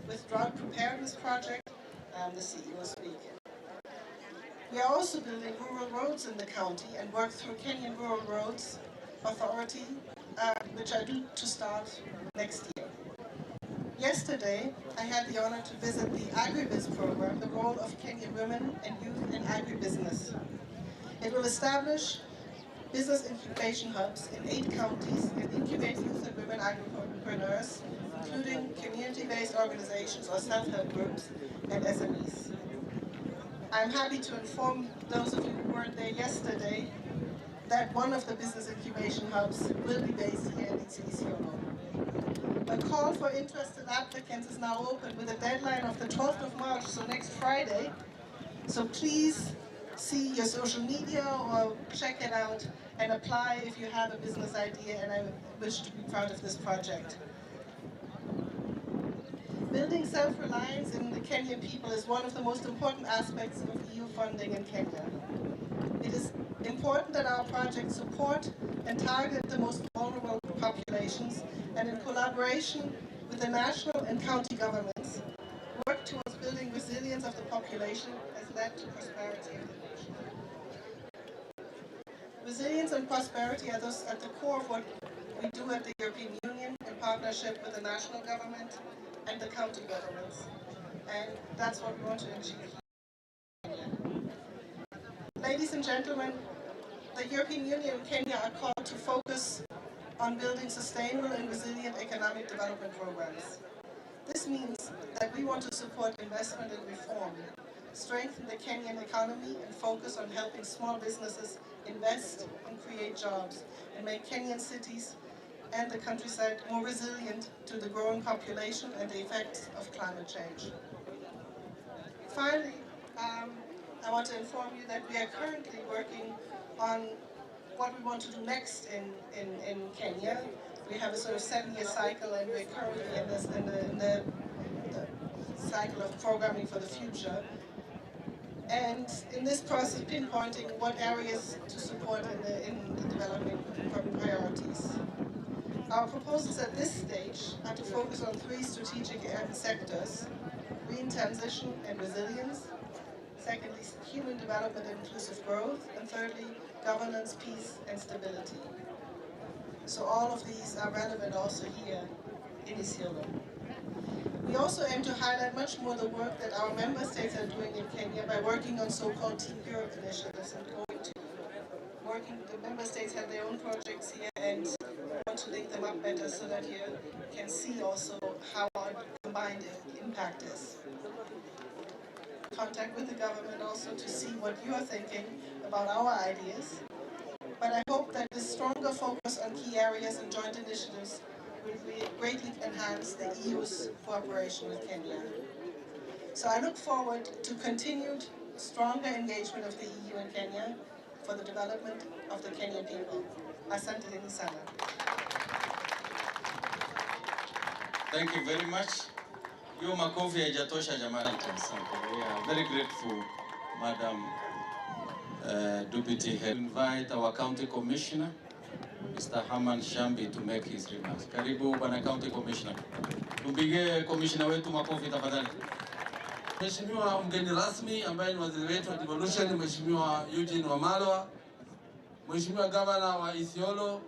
with Drought Preparedness Project and the CEO speaking. We are also building rural roads in the county and work through Kenyan Rural Roads Authority, which are due to start next year. Yesterday, I had the honor to visit the Agribiz program, the role of Kenyan women and youth in agribusiness. It will establish business incubation hubs in 8 counties and incubate youth and women agripreneurs, including community-based organizations or self-help groups and SMEs. I'm happy to inform those of you who weren't there yesterday that one of the business incubation hubs will be based here in Isiolo. A call for interested applicants is now open with a deadline of the 12th of March, so next Friday. So please see your social media or check it out and apply if you have a business idea and I wish to be part of this project. Building self-reliance in the Kenyan people is one of the most important aspects of EU funding in Kenya. It is important that our projects support and target the most vulnerable populations and in collaboration with the national and county governments, work towards building resilience of the population has led to prosperity of the nation. Resilience and prosperity are thus at the core of what we do at the European Union in partnership with the national government and the county governments. And that's what we want to achieve. Ladies and gentlemen, the European Union and Kenya are called to focus on building sustainable and resilient economic development programs. This means that we want to support investment and reform, strengthen the Kenyan economy and focus on helping small businesses invest and create jobs and make Kenyan cities and the countryside more resilient to the growing population and the effects of climate change. Finally, I want to inform you that we are currently working on what we want to do next in Kenya. We have a sort of 7-year cycle, and we're currently in the cycle of programming for the future. And in this process, pinpointing what areas to support in the development priorities. Our proposals at this stage are to focus on 3 strategic sectors: green transition and resilience, secondly, human development and inclusive growth, and thirdly, governance, peace, and stability. So all of these are relevant also here in Isiolo. We also aim to highlight much more the work that our member states are doing in Kenya by working on so-called Team Europe initiatives and the member states have their own projects here, and we want to link them up better so that you can see also how our combined impact is. Contact with the government also to see what you are thinking about our ideas. But I hope that this stronger focus on key areas and joint initiatives will greatly enhance the EU's cooperation with Kenya. So I look forward to continued stronger engagement of the EU and Kenya for the development of the Kenyan people. Asante sana. Thank you very much. Hiyo makofi haijatosha jamani. We are very grateful, Madam Deputy Head. Invite our County Commissioner, Mr. Haman Shambi, to make his remarks. Karibu Bwana County Commissioner. Tupige Commissioner wetu makofi tafadhali. Mheshimiwa mgeni rasmi ambaye ni waziri wetu wa devolution, Mheshimiwa Eugene Wamalwa, Mheshimiwa Governor wa Isiolo,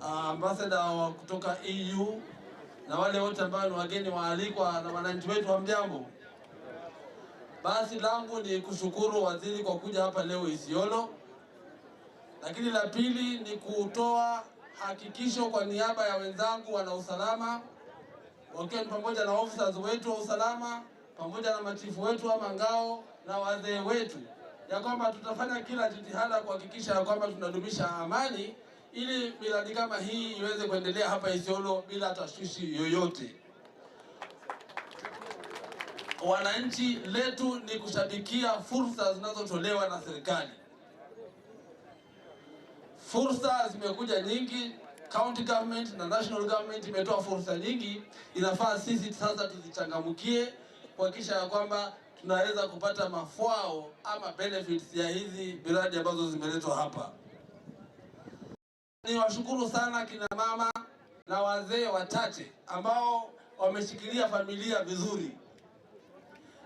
ambassador kutoka EU, na wale wote ambao ni wageni waalikwa na wananchi wetu wa mjambo. Basi langu ni kushukuru waziri kwa kuja hapa leo Isiolo. Lakini la pili ni kutoa hakikisho kwa niaba ya wenzangu wana usalama, wakiwa ni pamoja na officers wetu wa usalama, pamoja na machifu wetu wa ngao na wazee wetu, ya kwamba tutafanya kila jitihada kuhakikisha ya kwamba tunadumisha amani ili miradi kama hii iweze kuendelea hapa Isiolo bila tashwishi yoyote. Wananchi letu ni kushabikia fursa zinazotolewa na serikali. Fursa zimekuja nyingi, county government na national government imetoa fursa nyingi. Inafaa sisi sasa tuzichangamkie kuhakikisha ya kwamba tunaweza kupata mafao ama benefits ya hizi miradi ambazo zimeletwa hapa. Niwashukuru sana kina mama na wazee wachache ambao wameshikilia familia vizuri.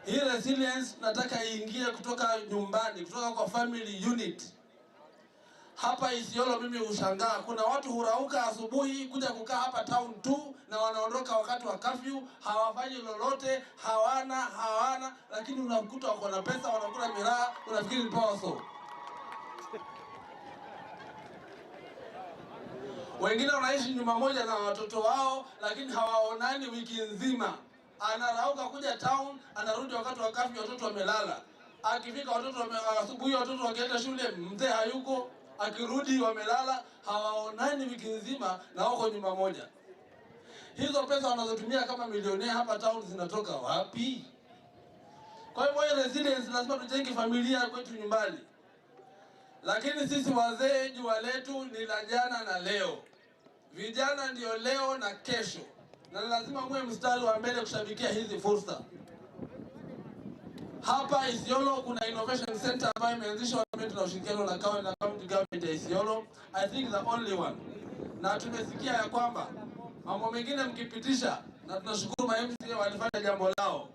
Hii resilience nataka iingie kutoka nyumbani, kutoka kwa family unit. Hapa Isiolo mimi ushangaa, kuna watu hurauka asubuhi kuja kukaa hapa town tu na wanaondoka wakati wa curfew, hawafanyi lolote, hawana, lakini unakuta wako na pesa, wanakula miraa, unafikiri ni power so. Wengine wanaishi nyumba moja na watoto wao, lakini hawaonani wiki nzima. Anarauka kuja town, anarudi wakati wa curfew, watoto wamelala. Akifika asubuhi watoto wakienda shule, mzee hayuko, akirudi wamelala, hawaonani wiki nzima na wako nyumba moja. Hizo pesa wanazotumia kama milionea hapa town zinatoka wapi? Kwa hivyo hiyo resilience lazima tujenge familia kwetu nyumbani. Lakini sisi wazee jua letu ni la jana na leo. Vijana ndio leo na kesho. Na lazima muwe mstari wa mbele kushabikia hizi fursa. Hapa Isiolo kuna innovation center ambayo imeanzishwa na ushirikiano na county government ya Isiolo. I think the only one. Na tumesikia ya kwamba mambo mengine mkipitisha, na tunashukuru MCA walifanya jambo lao.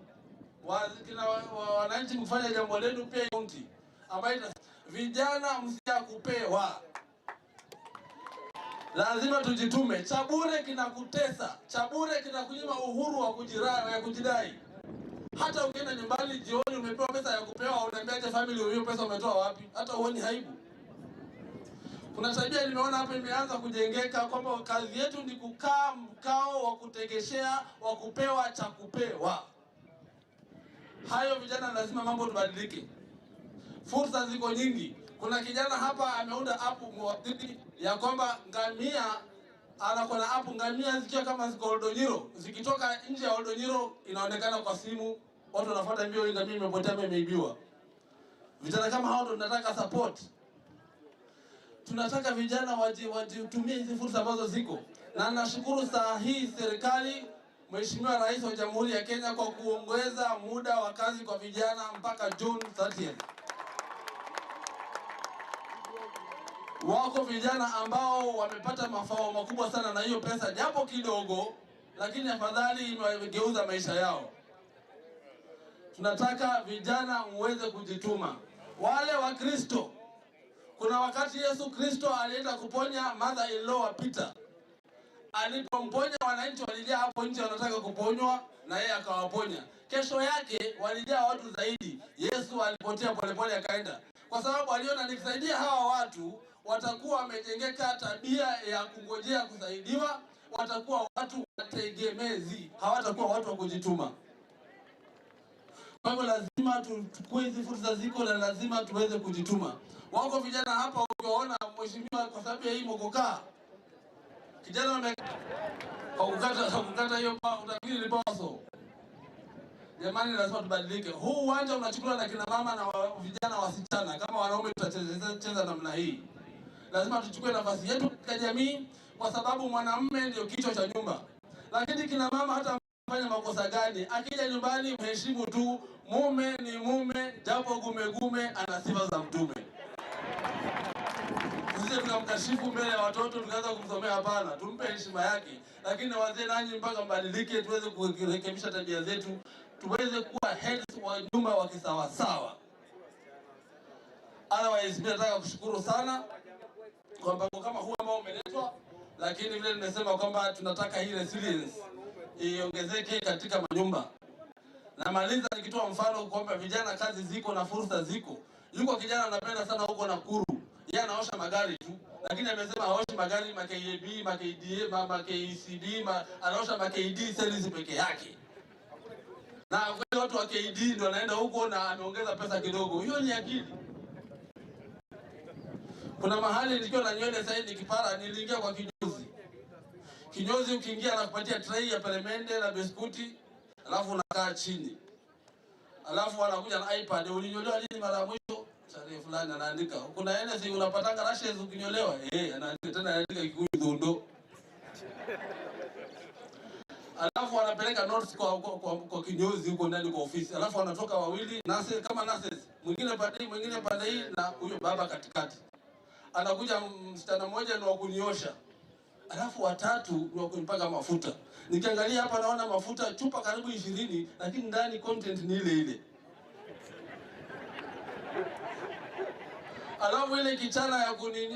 Wananchi mfanye jambo lenu pia county ambayo vijana msiakupewa. Lazima tujitume. Chabure kinakutesa. Chabure kinakunyima uhuru wa kujidai. Hata ukienda nyumbani jioni umepewa pesa ya kupewa, unaambiaje family hiyo pesa umetoa wapi? Hata huoni aibu. Kuna tabia nimeona hapa imeanza kujengeka kwamba kazi yetu ni kukaa mkao wa kutegeshea, wa kupewa cha kupewa. Hayo vijana lazima mambo tubadilike. Fursa ziko nyingi. Kuna kijana hapa ameunda app mwafiki ya kwamba ngamia anakuwa na app ngamia zikiwa kama ziko Oldonyiro, zikitoka nje ya Oldonyiro inaonekana kwa simu, watu wanafuata mbio, ngamia imepotea, imeibiwa. Vijana kama hao ndio tunataka support. tunataka vijana wajitumie hizi fursa ambazo ziko, na nashukuru saa hii serikali, Mheshimiwa Rais wa Jamhuri ya Kenya kwa kuongeza muda wa kazi kwa vijana mpaka June 30th. Wako vijana ambao wamepata mafao makubwa sana na hiyo pesa, japo kidogo, lakini afadhali imegeuza maisha yao. Tunataka vijana muweze kujituma. Wale wa Kristo, kuna wakati Yesu Kristo alienda kuponya mother-in-law wa Peter. Alipomponya, wananchi walijaa hapo nje wanataka kuponywa, na yeye akawaponya. Kesho yake walijaa watu zaidi. Yesu alipotea polepole akaenda, kwa sababu aliona nikisaidia hawa watu watakuwa wamejengeka tabia ya kungojea kusaidiwa, watakuwa watu wategemezi, hawatakuwa watu wa kujituma. Kwa hivyo lazima tuchukue hizi fursa ziko, na lazima tuweze kujituma. Wako vijana hapa ukiwaona, mheshimiwa, kwa sababu ya hii mokokaa, kijana kukata hiyo utafikiri ni poso. Jamani, lazima tubadilike. Huu uwanja unachukuliwa na kina mama na vijana wasichana. Kama wanaume tutacheza namna hii. Lazima tuchukue nafasi yetu katika jamii, kwa sababu mwanamume ndio kichwa cha nyumba. Lakini kina mama hata fanya makosa gani, akija nyumbani mheshimu tu. Mume ni mume, japo gume ana sifa za mtume. Sisi tukamkashifu mbele ya watoto, tukaanza kumsomea. Hapana, tumpe heshima yake. Lakini wazee nanyi mpaka mbadilike, tuweze kurekebisha tabia zetu, tuweze kuwa heads wa nyumba wa kisawasawa. Otherwise, mimi nataka kushukuru sana kwa mpango kama huu ambao umeletwa, lakini vile nimesema kwamba tunataka hii resilience iongezeke katika manyumba. Na maliza nikitoa mfano kwamba vijana, kazi ziko na fursa ziko. Yuko kijana anapenda sana huko Nakuru, yeye anaosha magari tu, lakini amesema haoshi magari KAB, KDA, KCD, anaosha KD series peke yake. Na kwa watu wa KD ndio anaenda huko na ameongeza pesa kidogo. Hiyo ni akili. Kuna mahali nikiwa na nywele sasa hivi kipara, niliingia kwa kinyozi. Kinyozi ukiingia anakupatia tray ya peremende na biskuti, alafu unakaa chini. Alafu anakuja na iPad, ulinyolewa lini mara ya mwisho? Tarehe fulani anaandika. Kuna NS unapatanga rashes ukinyolewa? Anaandika tena, anaandika Kikuyu Dhundo. Alafu anapeleka notes kwa kinyozi huko ndani kwa ofisi. Alafu anatoka wawili, nurses kama nurses. Mwingine pande hii na huyo baba katikati. Anakuja msichana mmoja ni wa kuniosha. Alafu watatu ni wa kunipaka mafuta. Nikiangalia hapa naona mafuta chupa karibu 20, lakini ndani content ni ile ile. Alafu ile kichana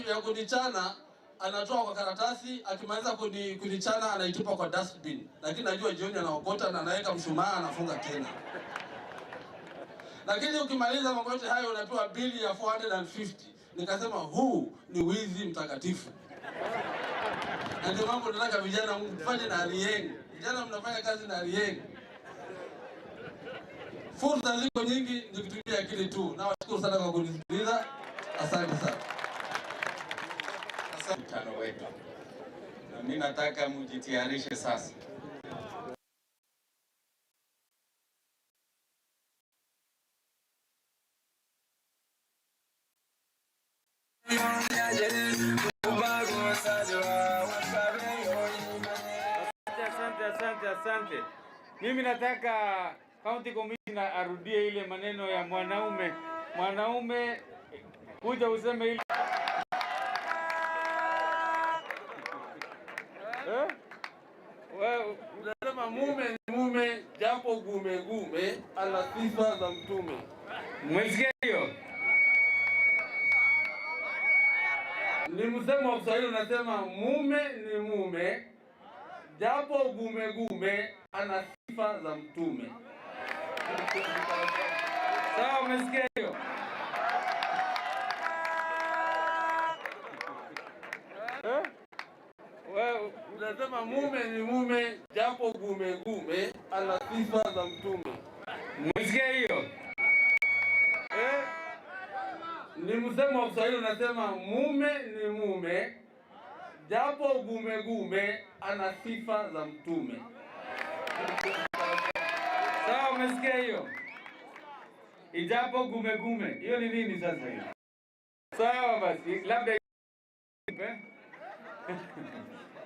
ya kunichana anatoa kwa karatasi, akimaliza kunichana anaitupa kwa dustbin. Lakini najua jioni anaokota na anaweka mshumaa, anafunga tena. Lakini ukimaliza mambo yote hayo unapewa bili ya 450. Nikasema huu ni wizi mtakatifu. Na ndio mambo tunataka vijana mfanye na rieng. Vijana mnafanya kazi na rieng. Fursa ziko nyingi, ni kutumia akili tu. Na washukuru sana kwa kunisikiliza. Asante sana. Asante wetu. Na mimi nataka mjitayarishe sasa. Asante. Mimi nataka county commissioner arudie ile maneno ya mwanaume kuja useme ile wewe unasema mume ni mume, japo gume ana sifa za mtume. Mwesikia hiyo? Ni msemo wa Kiswahili unasema mume ni mume, japo gume ana sifa za mtume. Sawa, umesikia hiyo? Wewe unasema mume ni mume, japo gume ana sifa za mtume. Umesikia hiyo? Ni msemo wa Kiswahili unasema mume ni mume, japo gume ana sifa za mtume. Sawa, umesikia hiyo? Ijapo gume. Hiyo ni nini sasa hiyo? Sawa basi, labda group eh?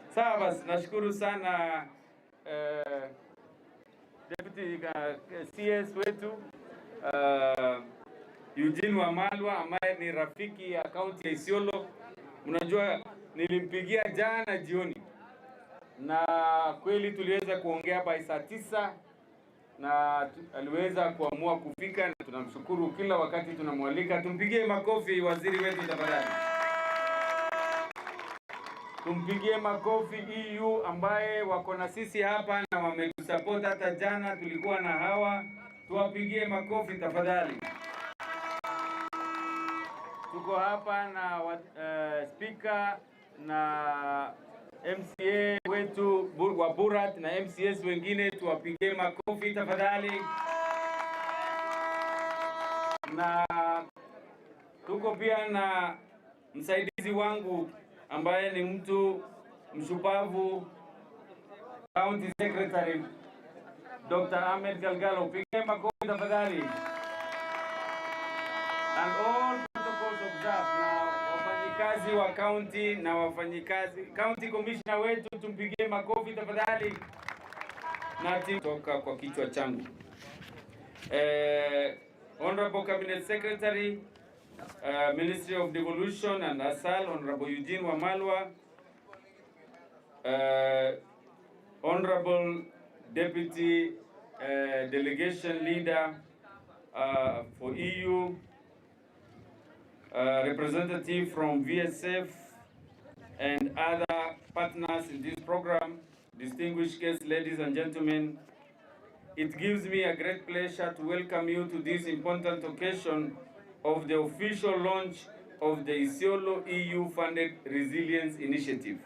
Sawa basi, nashukuru sana Deputy CS wetu Eugene Wamalwa ambaye ni rafiki ya kaunti ya Isiolo. Mnajua nilimpigia jana jioni na kweli tuliweza kuongea by saa 9 na aliweza kuamua kufika, na tunamshukuru kila wakati tunamwalika. Tumpigie makofi waziri wetu tafadhali. Tumpigie makofi EU ambaye wako na sisi hapa na wametusupport. Hata jana tulikuwa na hawa, tuwapigie makofi tafadhali. Tuko hapa na speaker na MCA wetu wa Burat na MCS wengine, tuwapigie makofi tafadhali. Na tuko pia na msaidizi wangu ambaye ni mtu mshupavu, County Secretary Dr. Ahmed Galgalo, pigie makofi tafadhali. And all protocols observed. Na wafanyikazi wa county na wafanyikazi county commissioner wetu, tumpigie makofi tafadhali. Na toka kwa kichwa changu. Honorable Cabinet Secretary, Ministry of Devolution and Asal, Honorable Eugene Wamalwa, Honorable Deputy Delegation Leader for EU, representative from VSF and other partners in this program, distinguished guests, ladies and gentlemen, it gives me a great pleasure to welcome you to this important occasion of the official launch of the Isiolo EU-funded Resilience Initiative.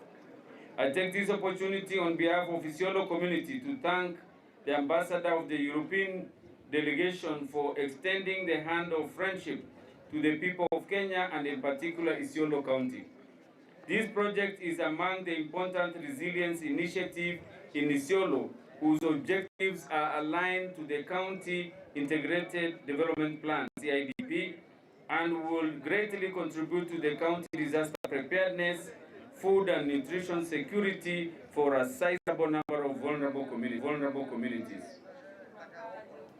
I take this opportunity on behalf of Isiolo community to thank the Ambassador of the European delegation for extending the hand of friendship to the people of Kenya and in particular Isiolo County. This project is among the important resilience initiatives in Isiolo, whose objectives are aligned to the County Integrated Development Plan, CIDP, and will greatly contribute to the county disaster preparedness, food and nutrition security for a sizable number of vulnerable communities.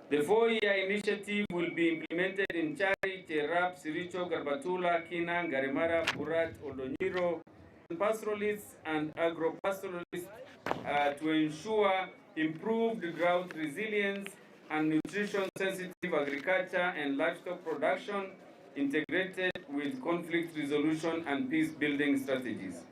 The 4-year initiative will be implemented in Chari, Cherab, Siricho, Garbatula, Kinang, Garimara, Burat, Oldonyiro, pastoralists and agro-pastoralists to ensure improved drought resilience and nutrition-sensitive agriculture and livestock production integrated with conflict resolution and peace-building strategies.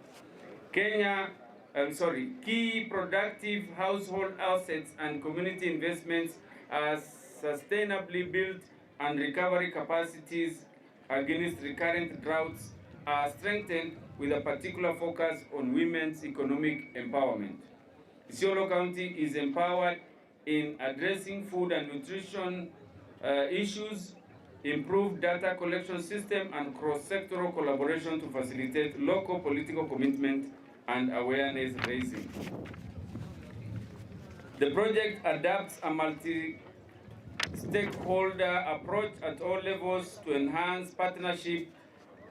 Key productive household assets and community investments are sustainably built and recovery capacities against recurrent droughts are strengthened with a particular focus on women's economic empowerment. Isiolo County is empowered in addressing food and nutrition issues, improved data collection system, and cross-sectoral collaboration to facilitate local political commitment and awareness raising. The project adapts a multi-stakeholder approach at all levels to enhance partnership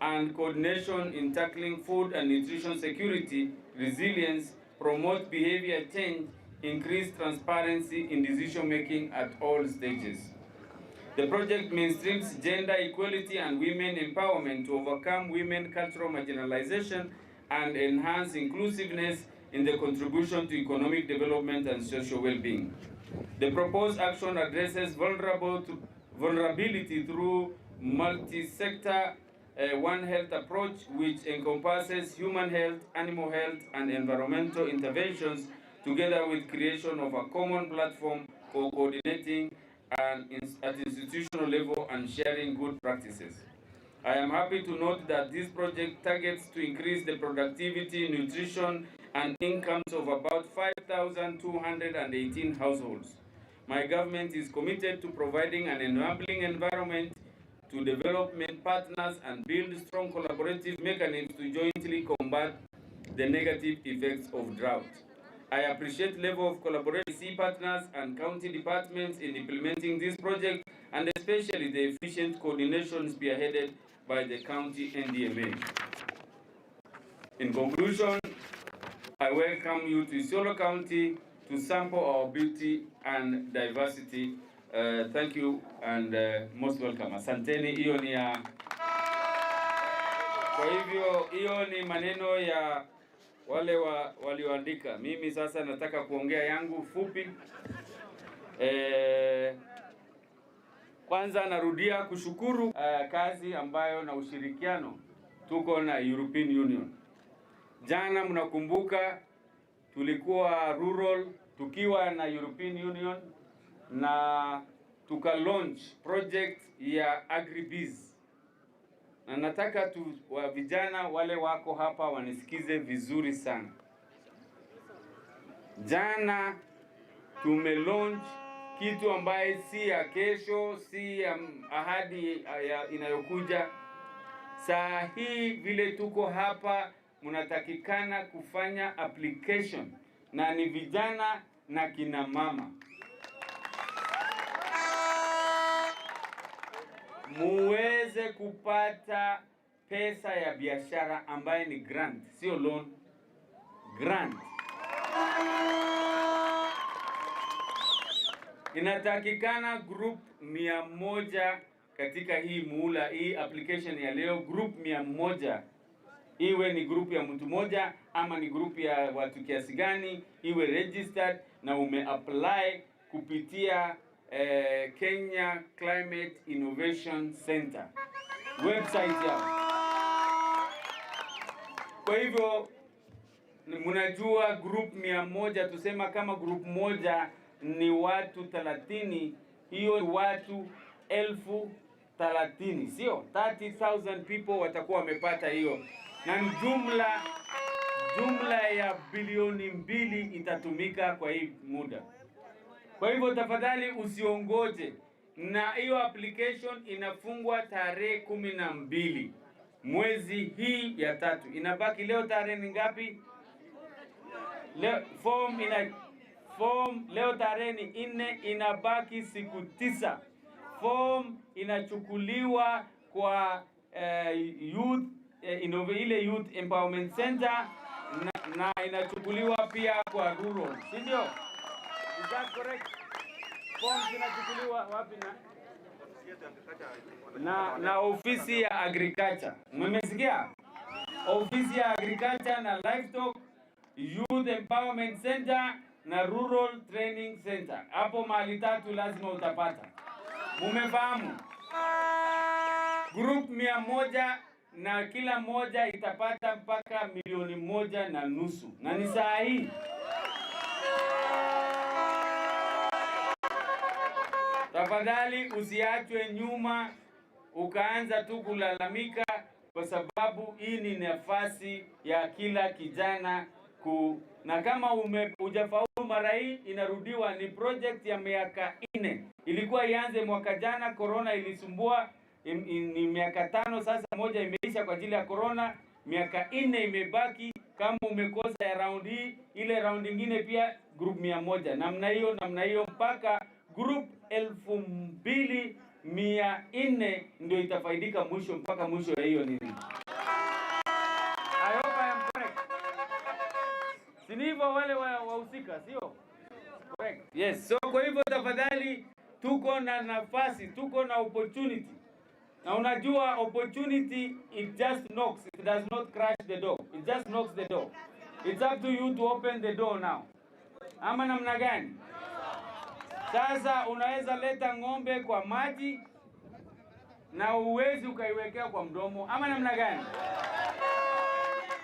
and coordination in tackling food and nutrition security, resilience, promote behavior change, increase transparency in decision-making at all stages. The project mainstreams gender equality and women empowerment to overcome women cultural marginalization and enhance inclusiveness in the contribution to economic development and social well-being. The proposed action addresses vulnerability through multi-sector One Health approach, which encompasses human health, animal health, and environmental interventions, together with creation of a common platform for coordinating at institutional level and sharing good practices. I am happy to note that this project targets to increase the productivity, nutrition, and incomes of about 5,218 households. My government is committed to providing an enabling environment to development partners and build strong collaborative mechanisms to jointly combat the negative effects of drought. I appreciate the level of collaboration with partners and county departments in implementing this project, and especially the efficient coordination spearheaded by the county NDMA. In conclusion, I welcome you to Isiolo County to sample our beauty and diversity. Thank you and most welcome. Asanteni, hiyo ni ya... Kwa hivyo, hiyo ni maneno ya wale walioandika. Mimi sasa nataka kuongea yangu fupi. Kwanza narudia kushukuru kazi ambayo na ushirikiano tuko na European Union. Jana mnakumbuka tulikuwa rural tukiwa na European Union na tuka launch project ya AgriBiz. Na nataka wa vijana wale wako hapa wanisikize vizuri sana. Jana tumelaunch kitu ambaye si ya kesho, si ya ahadi inayokuja. Saa hii vile tuko hapa mnatakikana kufanya application na ni vijana na kina mama. Muweze kupata pesa ya biashara ambaye ni grant, sio loan, grant. Inatakikana group 100 katika hii muula, hii application ya leo, group 100. Iwe ni group ya mtu moja ama ni group ya watu kiasi gani, iwe registered na umeapply kupitia Kenya Climate Innovation Center website yao. Kwa hivyo mnajua group 100, tusema kama group moja ni watu 30, hiyo ni watu 30,000, sio 30,000 people watakuwa wamepata hiyo, na jumla ya bilioni 2 itatumika kwa hii muda. Kwa hivyo tafadhali usiongoje, na hiyo application inafungwa tarehe 12 mwezi hii ya 3. Inabaki leo tarehe ni ngapi? Form leo tarehe ni 4, inabaki siku 9. Form inachukuliwa kwa youth ile Youth Empowerment Center na inachukuliwa pia kwa rural. Sio? Is that correct? Form inachukuliwa wapi na ofisi ya agriculture. Mmesikia? Ofisi ya agriculture na livestock, Youth Empowerment Center na Rural Training Center. Hapo mahali 3 lazima utapata. Mumefahamu? Group 100 na kila moja itapata mpaka milioni 1.5. Na ni saa hii. Tafadhali usiachwe nyuma ukaanza tu kulalamika, kwa sababu hii ni nafasi ya kila kijana na kama hujafaulu mara hii inarudiwa. Ni project ya miaka 4. Ilikuwa ianze mwaka jana, corona ilisumbua, ni miaka 5 sasa, moja imeisha kwa ajili ya corona, miaka 4 imebaki. Kama umekosa ya round hii, ile round nyingine pia group 100. Namna hiyo mpaka group 2,400 ndio itafaidika mwisho, mpaka mwisho ya hiyo nini. I hope I am correct. Sinivo wale wahusika, sio? Correct. Yes. So kwa hivyo tafadhali, tuko na nafasi, tuko na opportunity. Na unajua opportunity, it just knocks, it does not crash the door. It just knocks the door. It's up to you to open the door now. Ama namna gani? Sasa unaweza leta ng'ombe kwa maji na uwezi ukaiwekea kwa mdomo, ama namna gani?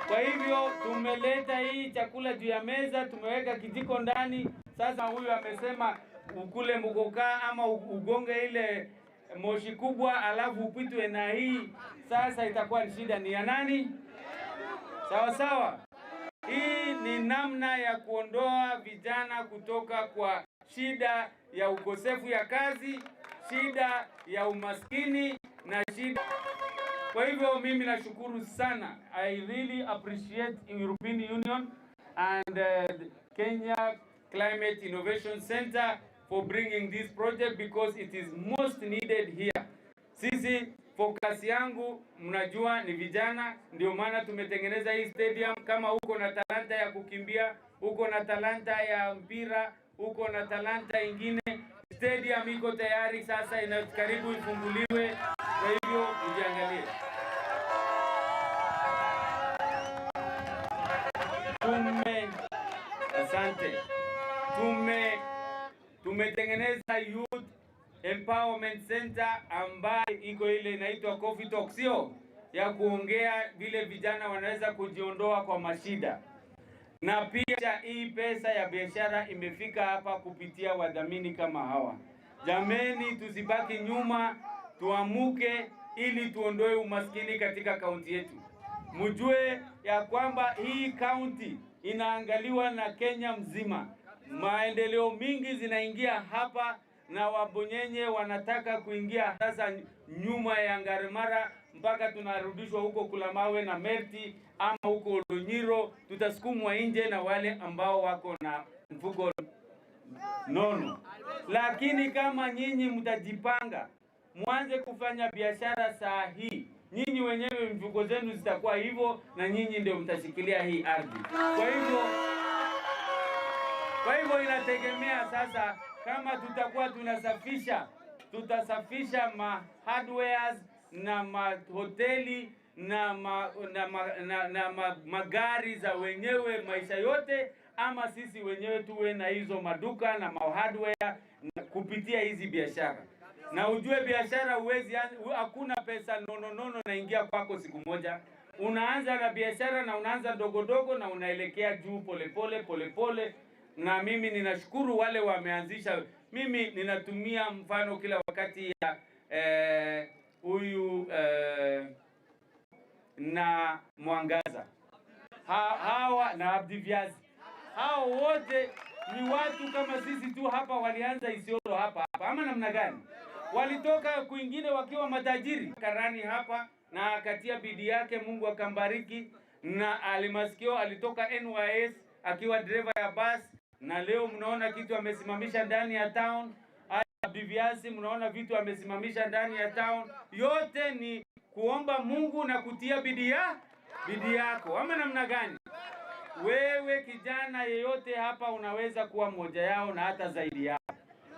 Kwa hivyo tumeleta hii chakula juu ya meza, tumeweka kijiko ndani. Sasa huyu amesema ukule mkokaa ama ugonge ile moshi kubwa alafu upitwe na hii. Sasa itakuwa ni shida, ni ya nani? Sawa sawa. Hii ni namna ya kuondoa vijana kutoka kwa shida ya ukosefu ya kazi, shida ya umaskini na shida. Kwa hivyo mimi nashukuru sana. I really appreciate European Union and Kenya Climate Innovation Center for bringing this project because it is most needed here. Sisi Focus yangu mnajua ni vijana, ndio maana tumetengeneza hii stadium. Kama uko na talanta ya kukimbia, uko na talanta ya mpira, uko na talanta ingine, stadium iko tayari sasa, inakaribu ifunguliwe. Kwa hivyo ujiangalie. Asante. Tumetengeneza Youth Empowerment Center ambayo iko ile inaitwa Coffee Talk, sio ya kuongea vile vijana wanaweza kujiondoa kwa mashida. Na pia hii pesa ya biashara imefika hapa kupitia wadhamini kama hawa. Jameni, tusibaki nyuma, tuamuke ili tuondoe umaskini katika kaunti yetu. Mjue ya kwamba hii kaunti inaangaliwa na Kenya mzima. Maendeleo mingi zinaingia hapa na wabonyenye wanataka kuingia sasa nyuma ya Ngarimara mpaka tunarudishwa huko Kulamawe na Merti ama huko Lonyiro, tutasukumwa nje na wale ambao wako na mfuko nono. Lakini kama nyinyi mtajipanga, mwanze kufanya biashara saa hii, nyinyi wenyewe mfuko zenu zitakuwa hivyo na nyinyi ndio mtashikilia hii ardhi. Kwa hivyo inategemea sasa kama tutakuwa tutasafisha hardwares na hoteli na magari za wenyewe maisha yote, ama sisi wenyewe tuwe na hizo maduka na hardware kupitia hizi biashara. Na ujue biashara hakuna pesa nono naingia kwako siku moja. Unaanza na biashara na unaanza dogo na unaelekea juu pole. Na mimi ninashukuru wale wameanzisha. Mimi ninatumia mfano kila wakati ya huyu na Mwangaza hawa na Abdi Viazi. Hao wote ni watu kama sisi tu hapa, walianza Isiolo hapa ama namna gani? Walitoka kwingine wakiwa matajiri. Karani hapa na akatia bidii yake, Mungu akambariki. Na Alimasikio alitoka NYS akiwa driver ya bus, na leo mnaona kitu amesimamisha ndani ya town. Abdiviasi mnaona vitu amesimamisha ndani ya town. Yote ni kuomba Mungu na kutia bidii yako. Ama namna gani? Wewe kijana yeyote hapa unaweza kuwa mmoja yao na hata zaidi yao.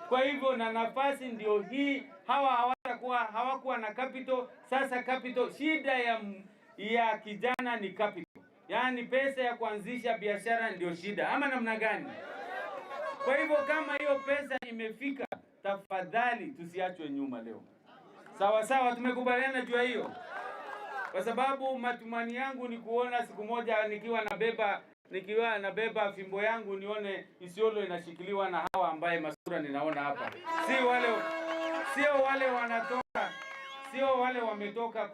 Kwa hivyo na nafasi ndio hii. Hawakuwa na capital, sasa capital. Shida ya kijana ni capital. Yaani pesa ya kuanzisha biashara ndio shida. Ama namna gani? Kwa hivyo kama hiyo pesa imefika, tafadhali tusiachwe nyuma leo. Sawa, tumekubaliana juu hiyo. Kwa sababu matumani yangu ni kuona siku moja nikiwa nabeba fimbo yangu nione Isiolo inashikiliwa na hawa ambaye masura ninaona hapa. Sio wale wametoka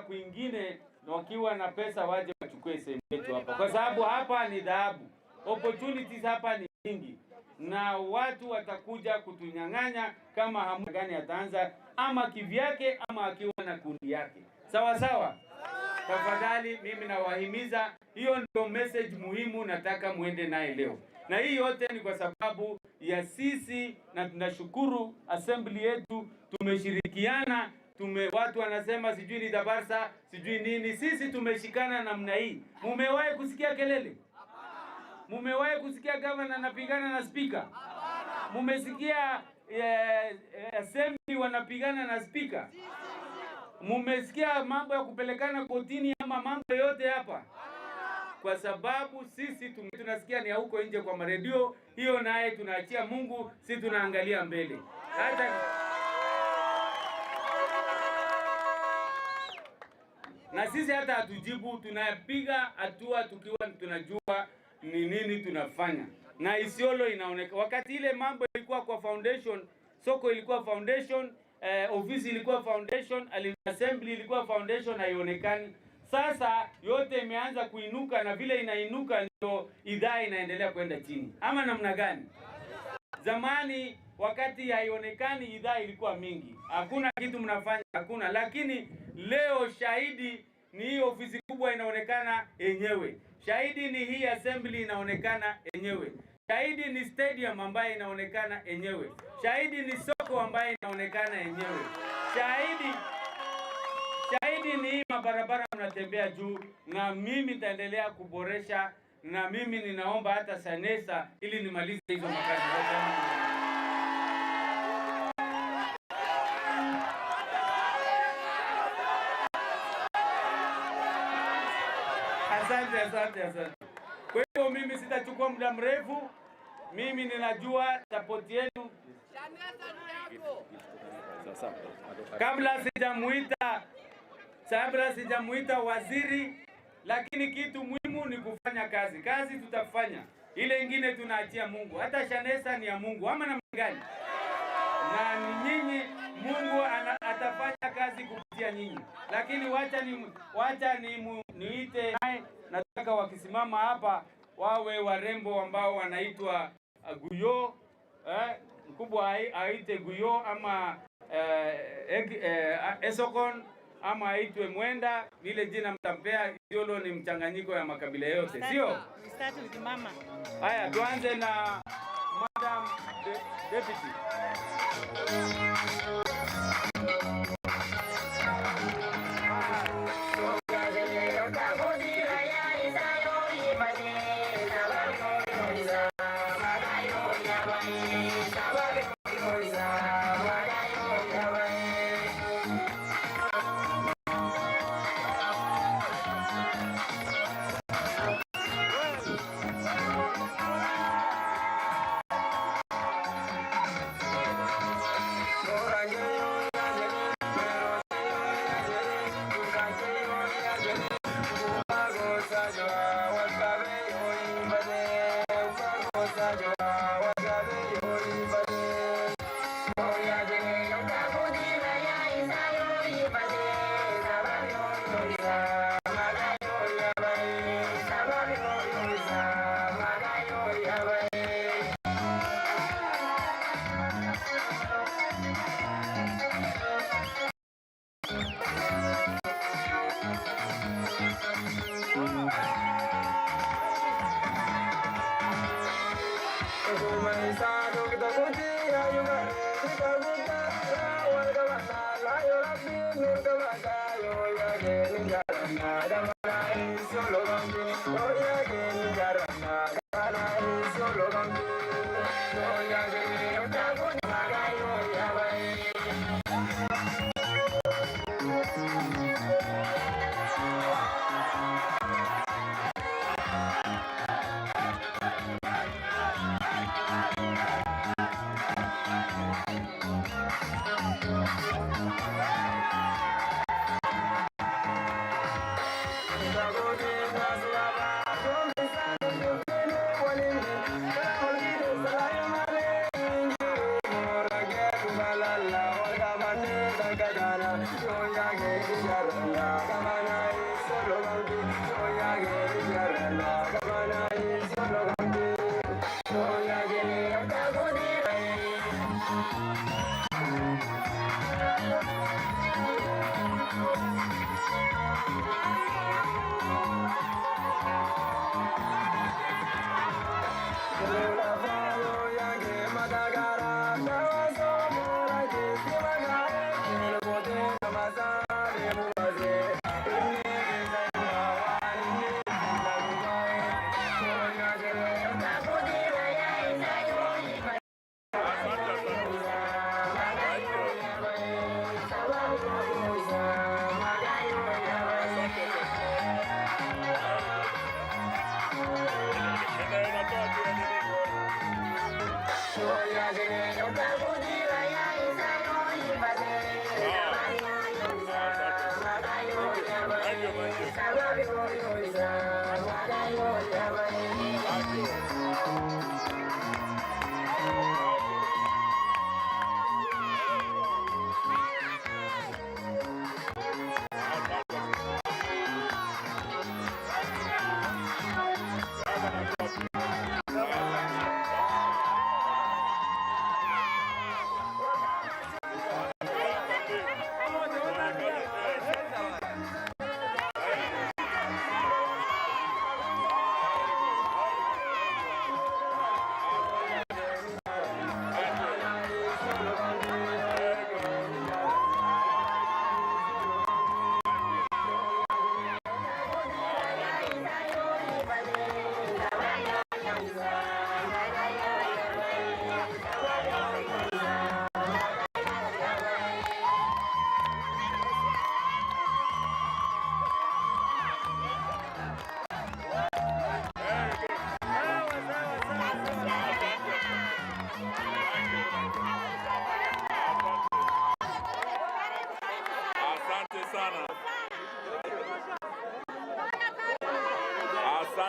kwingine wakiwa na pesa waje wachukue sehemu yetu hapa. Kwa sababu hapa ni dhahabu. Opportunities hapa ni nyingi. Na watu watakuja kutunyang'anya kama hamna gani ataanza ama kivyake ama akiwa na kundi yake. Sawa. Tafadhali mimi nawahimiza, hiyo ndio message muhimu nataka muende naye leo. Na hii yote ni kwa sababu ya sisi, na tunashukuru assembly yetu tumeshirikiana, watu wanasema sijui ni Dabarsa, sijui nini, sisi tumeshikana namna hii. Mumewahi kusikia kelele? Mumewahi kusikia governor anapigana na speaker? Mumesikia assembly wanapigana na speaker? Mumesikia mambo ya kupelekana kotini ama mambo yote hapa? Kwa sababu sisi tunasikia ni huko nje kwa maredio, hiyo naye tunaachia Mungu, sisi tunaangalia mbele. Na sisi hata hatujibu, tunapiga hatua tukiwa tunajua ni nini tunafanya. Na Isiolo inaonekana wakati ile mambo ilikuwa kwa foundation, soko ilikuwa foundation, ofisi ilikuwa foundation, assembly ilikuwa foundation, haionekani. Sasa yote imeanza kuinuka, na vile inainuka ndio idhaa inaendelea kwenda chini. Ama namna gani? Zamani wakati haionekani idhaa ilikuwa mingi. Hakuna kitu mnafanya, hakuna. Lakini leo shahidi ni hii ofisi kubwa inaonekana yenyewe. Shahidi ni hii assembly inaonekana yenyewe. Shahidi ni stadium ambayo inaonekana yenyewe. Shahidi ni soko ambayo inaonekana yenyewe. Shahidi ni hii mabarabara mnatembea juu, na mimi nitaendelea kuboresha, na mimi ninaomba hata Sanesa ili nimalize hizo makazi zote. Asante. Kwa hiyo mimi sitachukua muda mrefu. Mimi ninajua support yenu. Kabla sijamuita waziri, lakini kitu muhimu ni kufanya kazi. Kazi tutafanya. Ile ingine tunaachia Mungu. Hata Shanesa ni ya Mungu. Ama namna gani? Na ni nyinyi, Mungu atafanya kazi kupitia nyinyi. Lakini wacha niite, nataka wakisimama hapa wawe warembo ambao wanaitwa Guyo, mkubwa aite Guyo ama Esokon ama aitwe Mwenda, vile jina mtampea. Isiolo ni mchanganyiko ya makabila yote, sio? Haya, tuanze na Madam Deputy.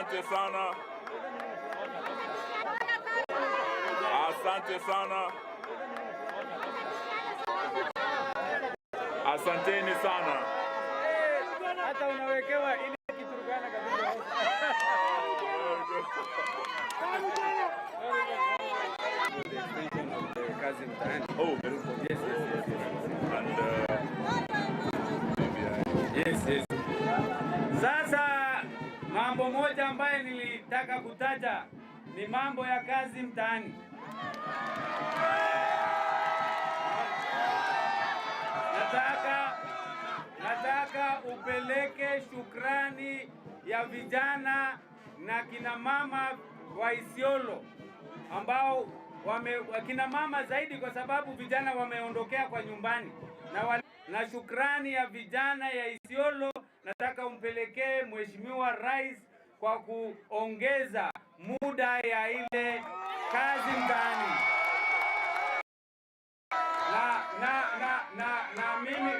Asante sana. Asante sana. Asanteni sana. Hata unawekewa ile kiturugana kabisa. Kazi mtaani. Oh, very good. Yes, yes, yes, yes. And yes. Sasa mambo moja ambaye nilitaka kutaja ni mambo ya kazi mtaani. Nataka upeleke shukrani ya vijana na kina mama wa Isiolo ambao kina mama zaidi kwa sababu vijana wameondokea kwa nyumbani na shukrani ya vijana ya Isiolo nataka umpelekee Mheshimiwa Rais kwa kuongeza muda ya ile kazi mtaani. Na mimi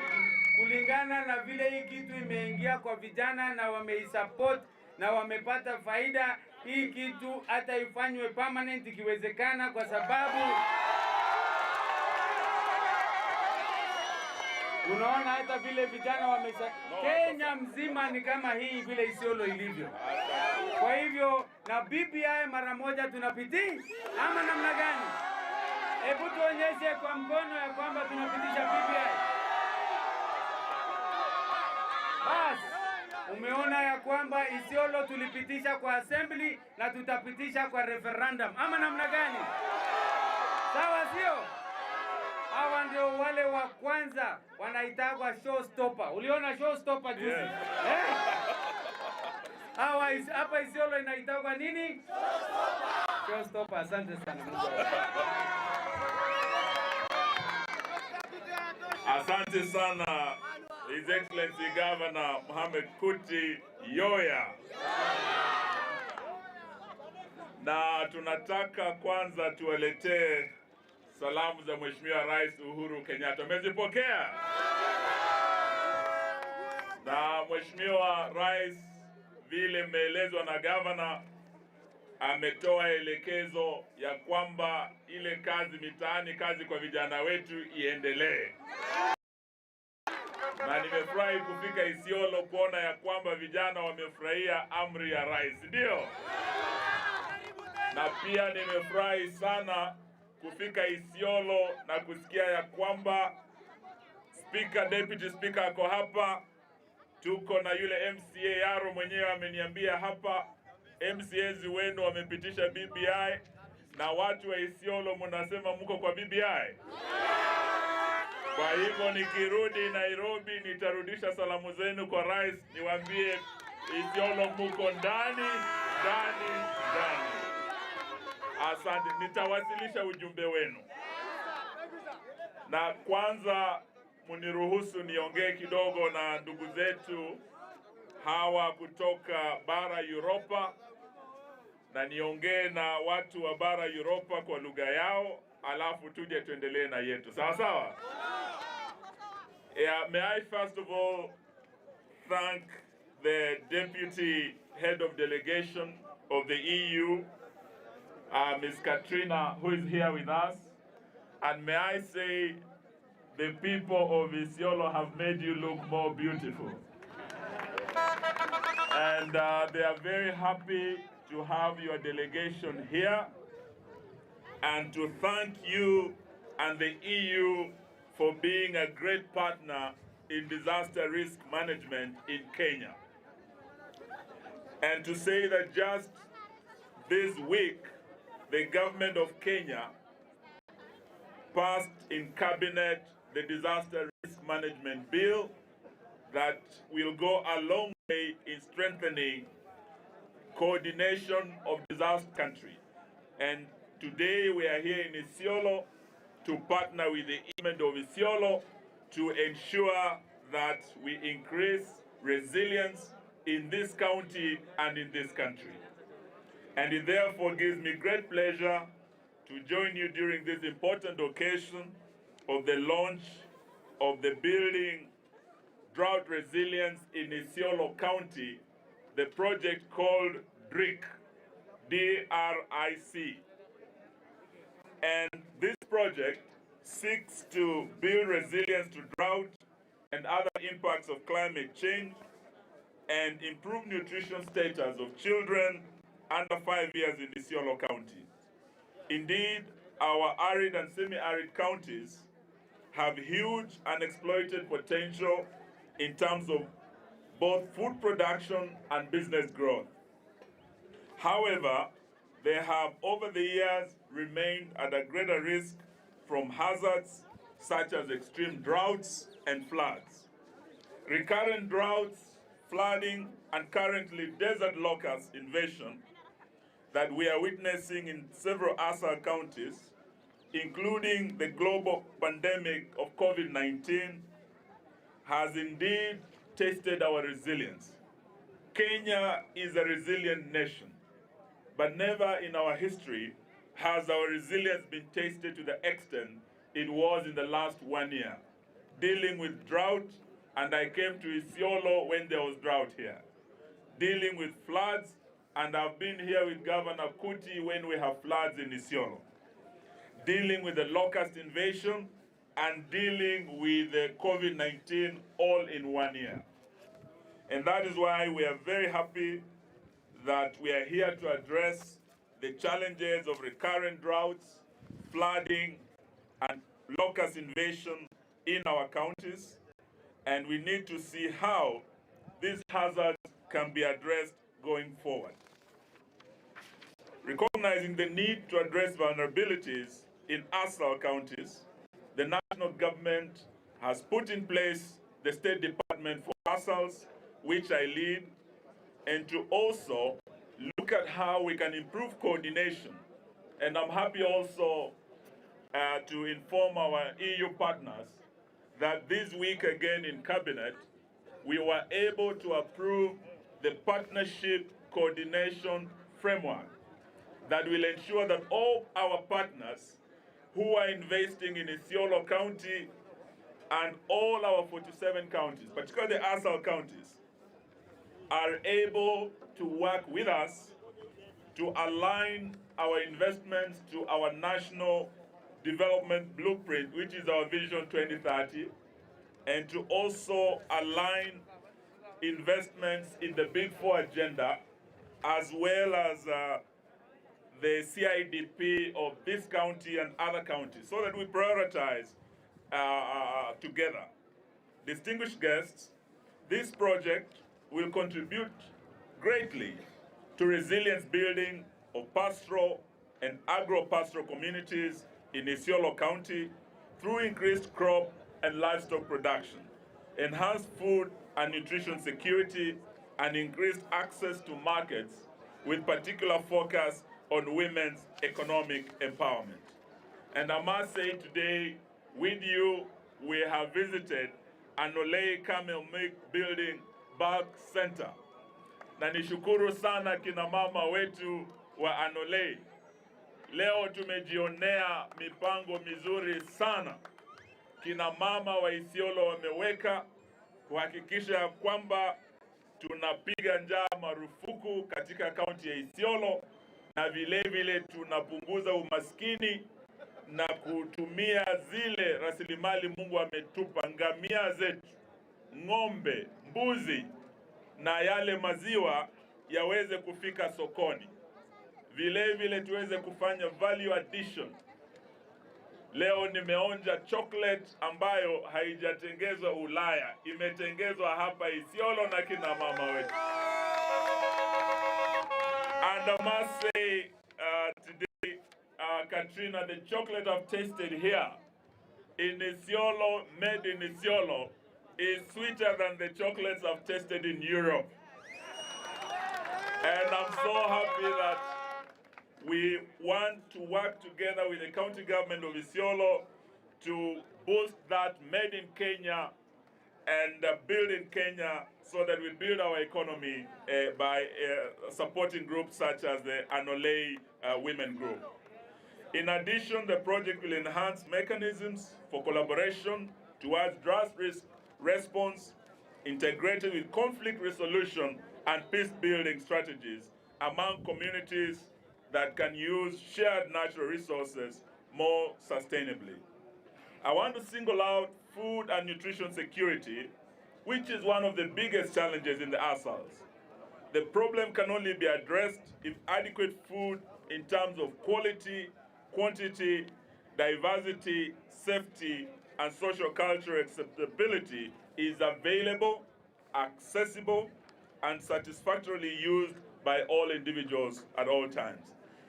kulingana na vile hii kitu imeingia kwa vijana na wameisupport na wamepata faida, hii kitu hata ifanywe permanent ikiwezekana, kwa sababu unaona hata vile vijana Kenya mzima ni kama hii vile Isiolo ilivyo. Kwa hivyo na BBI mara moja tunapitii ama namna gani? Hebu tuonyeshe kwa mkono ya kwamba tunapitisha BBI. Bas, umeona ya kwamba Isiolo tulipitisha kwa assembly na tutapitisha kwa referendum ama namna gani? Sawa sio? Hawa ndio wale wa kwanza wanaitwa showstopper. Uliona showstopper juzi? Yeah. Hawa hapa Isiolo inaitwa nini? Showstopper. Asante sana. Asante sana His Excellency Governor Mohamed Kuti Yoya. Na tunataka kwanza tuwaletee salamu za Mheshimiwa Rais Uhuru Kenyatta. Umezipokea? Na Mheshimiwa Rais, vile mmeelezwa na Governor, ametoa elekezo ya kwamba ile kazi mitaani, kazi kwa vijana wetu iendelee. Na nimefurahi kufika Isiolo kuona ya kwamba vijana wamefurahia amri ya rais, ndio? Na pia nimefurahi sana kufika Isiolo na kusikia ya kwamba Deputy Speaker ako hapa. Tuko na yule MCA Yaro mwenyewe ameniambia hapa MCAs wenu wamepitisha BBI, na watu wa Isiolo mnasema mko kwa BBI. Kwa hivyo nikirudi Nairobi nitarudisha salamu zenu kwa rais, niwaambie Isiolo mko ndani. Asante, nitawasilisha ujumbe wenu. Na kwanza muniruhusu niongee kidogo na ndugu zetu hawa kutoka bara Europa, na niongee na watu wa bara Europa kwa lugha yao, alafu tuje tuendelee na yetu. Sawa sawa? May I first of all thank the Deputy Head of Delegation of the EU, Ms. Katrina, who is here with us. And may I say, the people of Isiolo have made you look more beautiful. And they are very happy to have your delegation here, and to thank you and the EU for being a great partner in disaster risk management in Kenya. And to say that just this week, the government of Kenya passed in cabinet the disaster risk management bill that will go a long way in strengthening coordination of disaster country. And today we are here in Isiolo to partner with the government of Isiolo to ensure that we increase resilience in this county and in this country. And it therefore gives me great pleasure to join you during this important occasion of the launch of the Building Drought Resilience in Isiolo County, the project called DRiC, D-R-I-C. And this project seeks to build resilience to drought and other impacts of climate change and improve nutrition status of children under 5 years in Isiolo County. Indeed, our arid and semi-arid counties have huge unexploited potential in terms of both food production and business growth. However, they have over the years remained at a greater risk from hazards such as extreme droughts and floods. Recurrent droughts, flooding, and currently desert locust invasion that we are witnessing in several ASAL counties, including the global pandemic of COVID-19, has indeed tested our resilience. Kenya is a resilient nation, but never in our history has our resilience been tested to the extent it was in the last 1 year, dealing with drought, and I came to Isiolo when there was drought here, dealing with floods, and I've been here with Governor Kuti when we have floods in Isiolo, dealing with the locust invasion, and dealing with the COVID-19 all in 1 year. And that is why we are very happy that we are here to address the challenges of recurrent droughts, flooding, and locust invasion in our counties. And we need to see how these hazards can be addressed going forward. Recognizing the need to address vulnerabilities in ASAL counties, the national government has put in place the State Department for ASALs, which I lead, and to also look at how we can improve coordination. And I'm happy also to inform our EU partners that this week again in Cabinet, we were able to approve the partnership coordination framework that will ensure that all our partners who are investing in Isiolo County and all our 47 counties, particularly the ASAL counties, are able to work with us to align our investments to our national development blueprint, which is our Vision 2030, and to also align investments in the Big Four agenda, as well as the CIDP of this county and other counties, so that we prioritize together. Distinguished guests, this project will contribute greatly to resilience building of pastoral and agro-pastoral communities in Isiolo County through increased crop and livestock production, enhanced food and nutrition security, and increased access to markets with particular focus on women's economic empowerment. And I must say today, with you, we have visited Anolei Camel Milk Building Bulk Center. Na nishukuru sana kina mama wetu wa Anolei. Leo tumejionea mipango mizuri sana kina mama wa Isiolo wameweka kuhakikisha kwamba tunapiga njaa marufuku katika kaunti ya Isiolo, na vile vile tunapunguza umaskini na kutumia zile rasilimali Mungu ametupa, ngamia zetu, ng'ombe, mbuzi na yale maziwa yaweze kufika sokoni. Vile vile tuweze kufanya value addition. Leo nimeonja chocolate ambayo haijatengezwa Ulaya, imetengezwa hapa Isiolo na kina mama wetu. And I must say today, Katrina, the chocolate I've tasted here in Isiolo, made in Isiolo, is sweeter than the chocolates I've tasted in Europe. And I'm so happy that we want to work together with the county government of Isiolo to boost that made in Kenya and build in Kenya, so that we build our economy by supporting groups such as the Anolei Women Group. In addition, the project will enhance mechanisms for collaboration towards drought risk response, integrated with conflict resolution and peace-building strategies, among communities that can use shared natural resources more sustainably. I want to single out food and nutrition security, which is one of the biggest challenges in the ASALs. The problem can only be addressed if adequate food in terms of quality, quantity, diversity, safety, and social cultural acceptability is available, accessible, and satisfactorily used by all individuals at all times.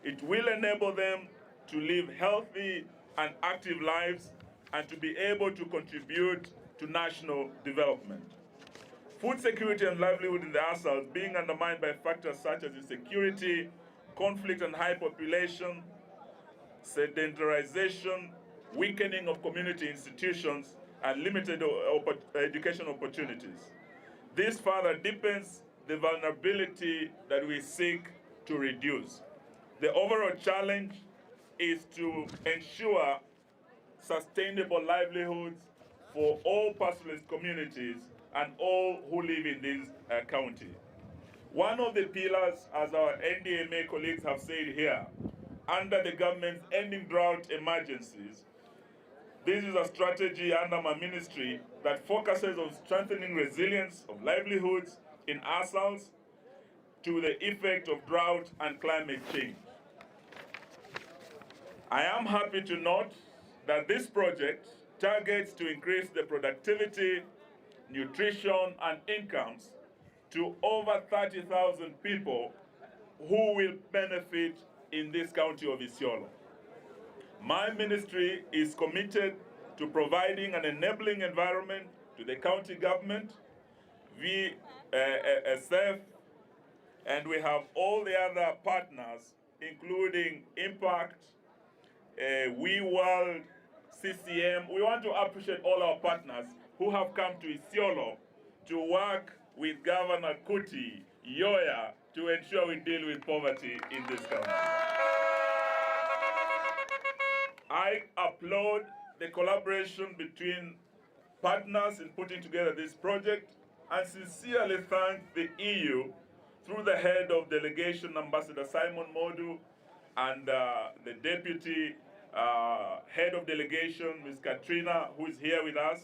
It will enable them to live healthy and active lives and to be able to contribute to national development. Food security and livelihood in the ASALs being undermined by factors such as insecurity, conflict and high population, sedentarization, weakening of community institutions, and limited education opportunities. This further deepens the vulnerability that we seek to reduce. The overall challenge is to ensure sustainable livelihoods for all pastoralist communities and all who live in this county. One of the pillars, as our NDMA colleagues have said here, under the government's Ending Drought Emergencies, this is a strategy under my ministry that focuses on strengthening resilience of livelihoods in ASALs to the effect of drought and climate change. I am happy to note that this project targets to increase the productivity, nutrition, and incomes to over 30,000 people who will benefit in this county of Isiolo. My ministry is committed to providing an enabling environment to the county government, VSF, and we have all the other partners, including Impact, WeWorld, CCM. We want to appreciate all our partners who have come to Isiolo to work with Governor Kuti, Yoya, to ensure we deal with poverty in this county. I applaud the collaboration between partners in putting together this project and sincerely thank the EU through the head of delegation, Ambassador Simon Modu, and the deputy head of delegation, Ms. Katrina, who is here with us,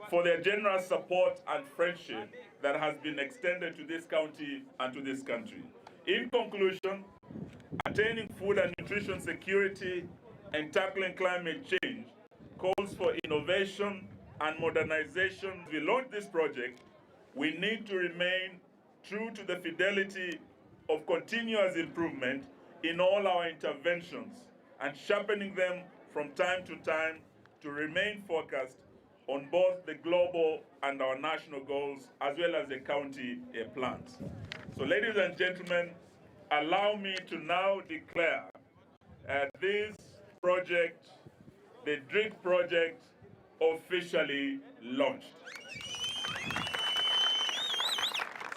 for their generous support and friendship that has been extended to this county and to this country. In conclusion, attaining food and nutrition security and tackling climate change calls for innovation and modernization. As we launch this project, we need to remain true to the fidelity of continuous improvement in all our interventions and sharpening them from time to time to remain focused on both the global and our national goals, as well as the county plans. So ladies and gentlemen, allow me to now declare this project, the DRiC project, officially launched.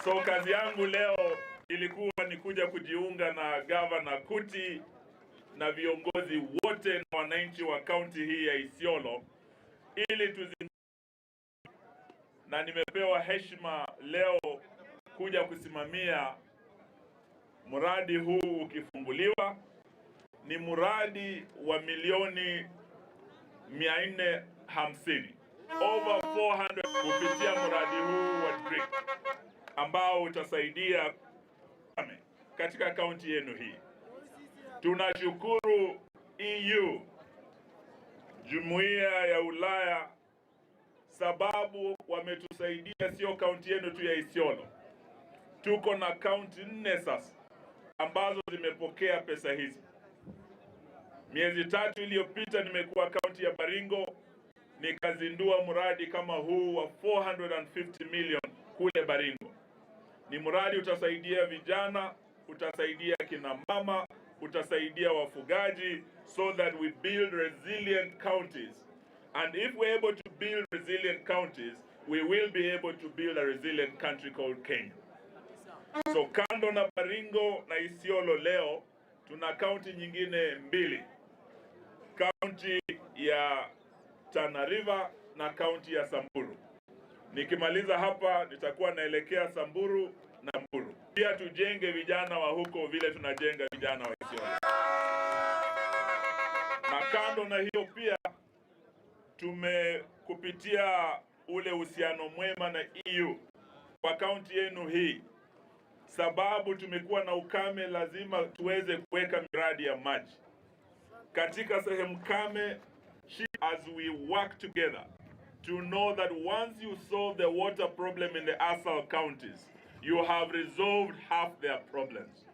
So kazi yangu leo ilikuwa ni kuja kujiunga na Governor Kuti na viongozi wote na wananchi wa kaunti hii ya Isiolo ili na nimepewa heshima leo kuja kusimamia mradi huu ukifunguliwa. Ni mradi wa milioni 450, over 400 kupitia mradi huu wa DRiC ambao utasaidia katika kaunti yenu hii. Tunashukuru EU, Jumuiya ya Ulaya, sababu wametusaidia sio kaunti yenu tu ya Isiolo. Tuko na kaunti 4 sasa ambazo zimepokea pesa hizi. Miezi 3 iliyopita nimekuwa kaunti ya Baringo nikazindua mradi kama huu wa 450 million kule Baringo. Ni mradi utasaidia vijana, utasaidia kina mama, utasaidia wafugaji, so that we build resilient counties. And if we're able to build resilient counties, we will be able to build a resilient country called Kenya. So kando na Baringo na Isiolo leo, tuna kaunti nyingine 2. Kaunti ya Tana River na kaunti ya Samburu. Nikimaliza hapa nitakuwa naelekea Samburu na Mburu. Pia tujenge vijana wa huko vile tunajenga vijana wa Isiolo. Na kando na hiyo pia tumekupitia ule uhusiano mwema na EU kwa kaunti yenu hii. Sababu tumekuwa na ukame, lazima tuweze kuweka miradi ya maji katika sehemu kame, as we work together to know that once you solve the water problem in the ASAL counties, you have resolved half their problems.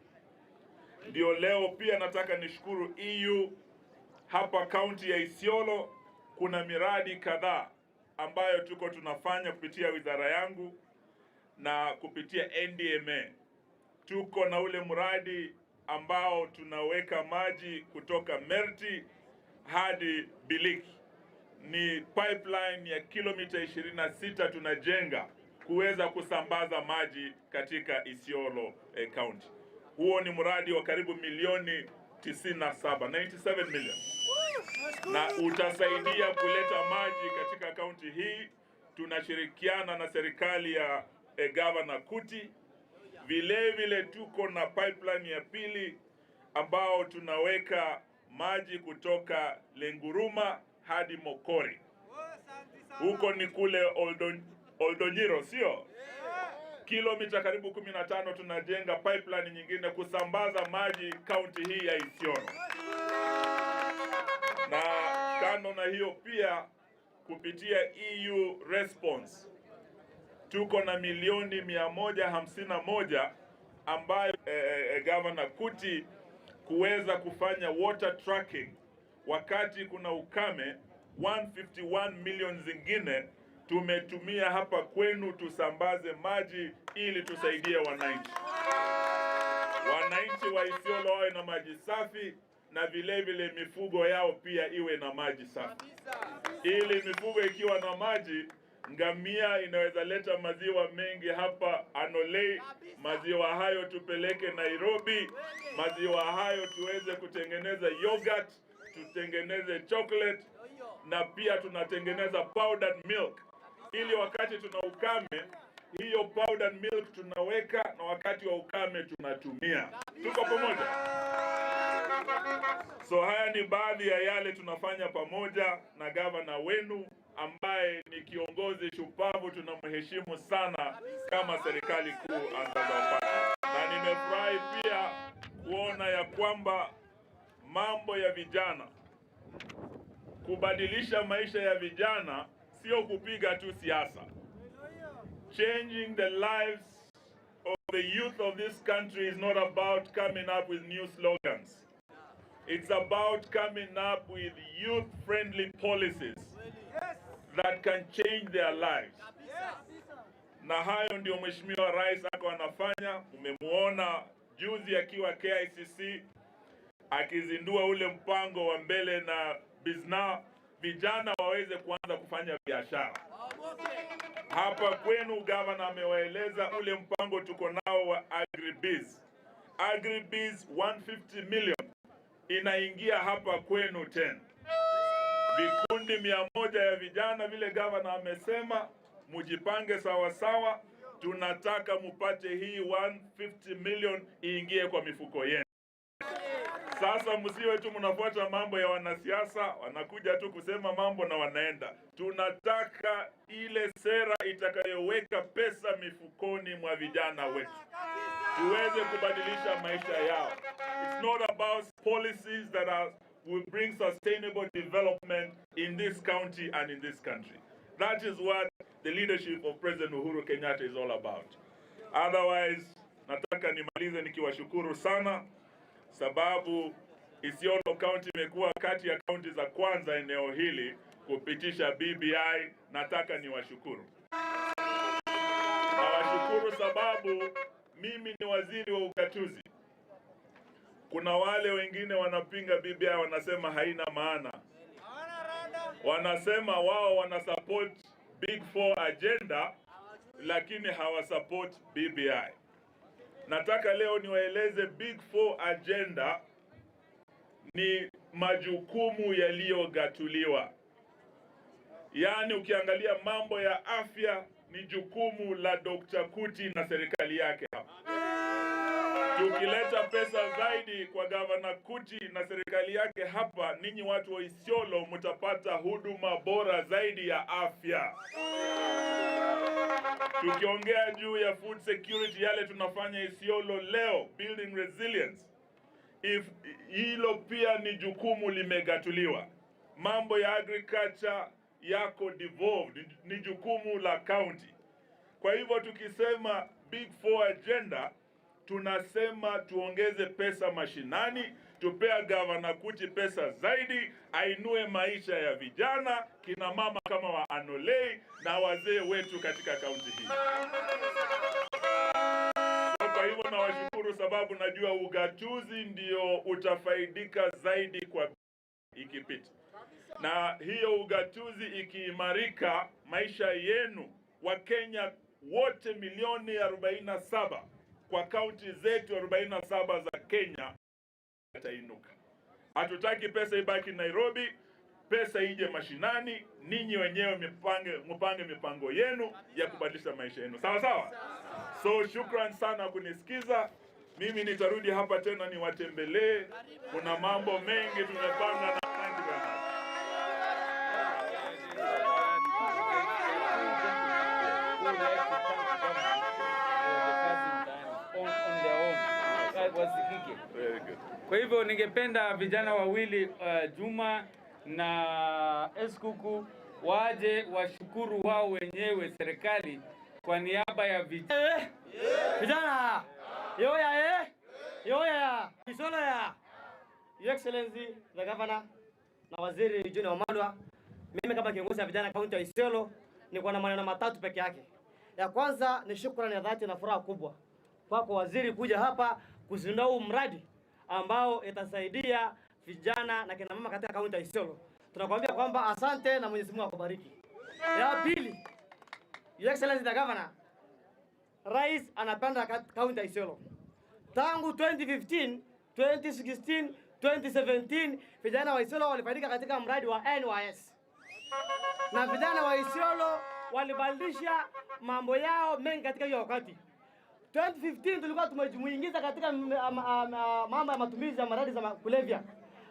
Ndio leo pia nataka nishukuru EU hapa kaunti ya Isiolo. Kuna miradi kadhaa ambayo tuko tunafanya kupitia wizara yangu na kupitia NDMA. Tuko na ule mradi ambao tunaweka maji kutoka Merti hadi Biliki. Ni pipeline ya kilomita 26 tunajenga kuweza kusambaza maji katika Isiolo County. Huo ni mradi wa karibu milioni 97 million. Na utasaidia kuleta maji katika kaunti hii. Tunashirikiana na serikali ya Governor Kuti. Vile vile tuko na pipeline ya pili ambao tunaweka maji kutoka Lenguruma hadi Mokori. Huko ni kule Oldonyiro, sio? Kilomita karibu 15 tunajenga pipeline nyingine kusambaza maji kaunti hii ya Isiolo. Na kando na hiyo pia kupitia EU response tuko na milioni 151 ambayo Governor Kuti kuweza kufanya water tracking wakati kuna ukame. 151 million zingine tumetumia hapa kwenu tusambaze maji ili tusaidie wananchi. Wananchi wa Isiolo wawe na maji safi na vile vile mifugo yao pia iwe na maji safi. Ili mifugo ikiwa na maji, ngamia inaweza leta maziwa mengi hapa Anolei. Maziwa hayo tupeleke Nairobi. Maziwa hayo tuweze kutengeneza yogurt, tutengeneze chocolate, na pia tunatengeneza powdered milk. Ili wakati tuna ukame, hiyo powdered milk tunaweka na wakati wa ukame tunatumia. Tuko pamoja? So haya ni baadhi ya yale tunafanya pamoja na gavana wenu ambaye ni kiongozi shupavu, tunamheshimu sana kama serikali kuu Anzalopata. Na nimefurahi pia kuona ya kwamba mambo ya vijana, kubadilisha maisha ya vijana sio kupiga tu siasa. Changing the lives of the youth of this country is not about coming up with new slogans. It's about coming up with youth-friendly policies that can change their lives. Na hayo ndio Mheshimiwa Rais ako anafanya. Umemuona juzi akiwa KICC akizindua ule mpango wa mbele na bizna, vijana waweze kuanza kufanya biashara. Hapa kwenu gavana amewaeleza ule mpango tuko nao wa AgriBiz. AgriBiz 150 million inaingia hapa kwenu tena. Vikundi 100 ya vijana vile gavana amesema, mujipange sawa sawa. Tunataka mupate hii 150 million iingie kwa mifuko yenu. Sasa msiwe tu mnafuata mambo ya wanasiasa, wanakuja tu kusema mambo na wanaenda. Tunataka ile sera itakayoweka pesa mifukoni mwa vijana wetu, tuweze kubadilisha maisha yao. It's not about policies that will bring sustainable development in this county and in this country. That is what the leadership of President Uhuru Kenyatta is all about. Otherwise, nataka nimalize nikiwashukuru sana, sababu Isiolo County imekuwa kati ya kaunti za kwanza eneo hili kupitisha BBI. Nataka niwashukuru. Nawashukuru sababu mimi ni waziri wa ugatuzi. Kuna wale wengine wanapinga BBI, wanasema haina maana. Wanasema wao wanasupport Big Four agenda, lakini hawasupport BBI. Nataka leo niwaeleze Big Four agenda ni majukumu yaliyogatuliwa. Yaani ukiangalia mambo ya afya ni jukumu la Dr. Kuti na serikali yake hapa. Tukileta pesa zaidi kwa Governor Kuti na serikali yake hapa, ninyi watu wa Isiolo mtapata huduma bora zaidi ya afya. Tukiongea juu ya food security, yale tunafanya Isiolo leo, building resilience, hilo pia ni jukumu limegatuliwa. Mambo ya agriculture yako devolved, ni jukumu la county. Kwa hivyo tukisema Big Four agenda, tunasema tuongeze pesa mashinani, tupea Governor Kuti pesa zaidi, ainue maisha ya vijana, kina mama kama wa Anolei na wazee wetu katika kaunti hii. Kwa hivyo nawashukuru, sababu najua ugatuzi ndio utafaidika zaidi kwa ikipita. Na hiyo ugatuzi ikiimarika, maisha yenu wa Kenya wote milioni 47 kwa kaunti zetu 47 za Kenya yatainuka. Hatutaki pesa ibaki Nairobi, pesa ije mashinani, ninyi wenyewe mpange mipango yenu ya kubadilisha maisha yenu. Sawa sawa? So shukran sana kunisikiza. Mimi nitarudi hapa tena niwatembelee. Kuna mambo mengi tumepanga na thank you very much. Kwa hivyo ningependa vijana wawili Juma na Eskuku waje washukuru wao wenyewe serikali kwa niaba ya vijana. Vijana yoya Isiolo ya Your Excellency the Governor na Waziri Junior Wamalwa. Mimi kama kiongozi wa vijana kaunti ya Isiolo niko na maneno matatu peke yake. Ya kwanza ni shukrani ya dhati na furaha kubwa kwako waziri kuja hapa kuzindua huu mradi ambao itasaidia vijana na kina mama katika kaunti ya Isiolo. Tunakuambia kwamba asante na Mwenyezi Mungu akubariki. Ya pili, Your Excellency the Governor, Rais anapenda kaunti ya Isiolo. Tangu 2015, 2016, 2017 vijana wa Isiolo walifaidika katika mradi wa NYS. Na vijana wa Isiolo walibadilisha mambo yao mengi katika hiyo wakati. 2015 tulikuwa tumejimuingiza katika mambo ya matumizi ya maradi za kulevya.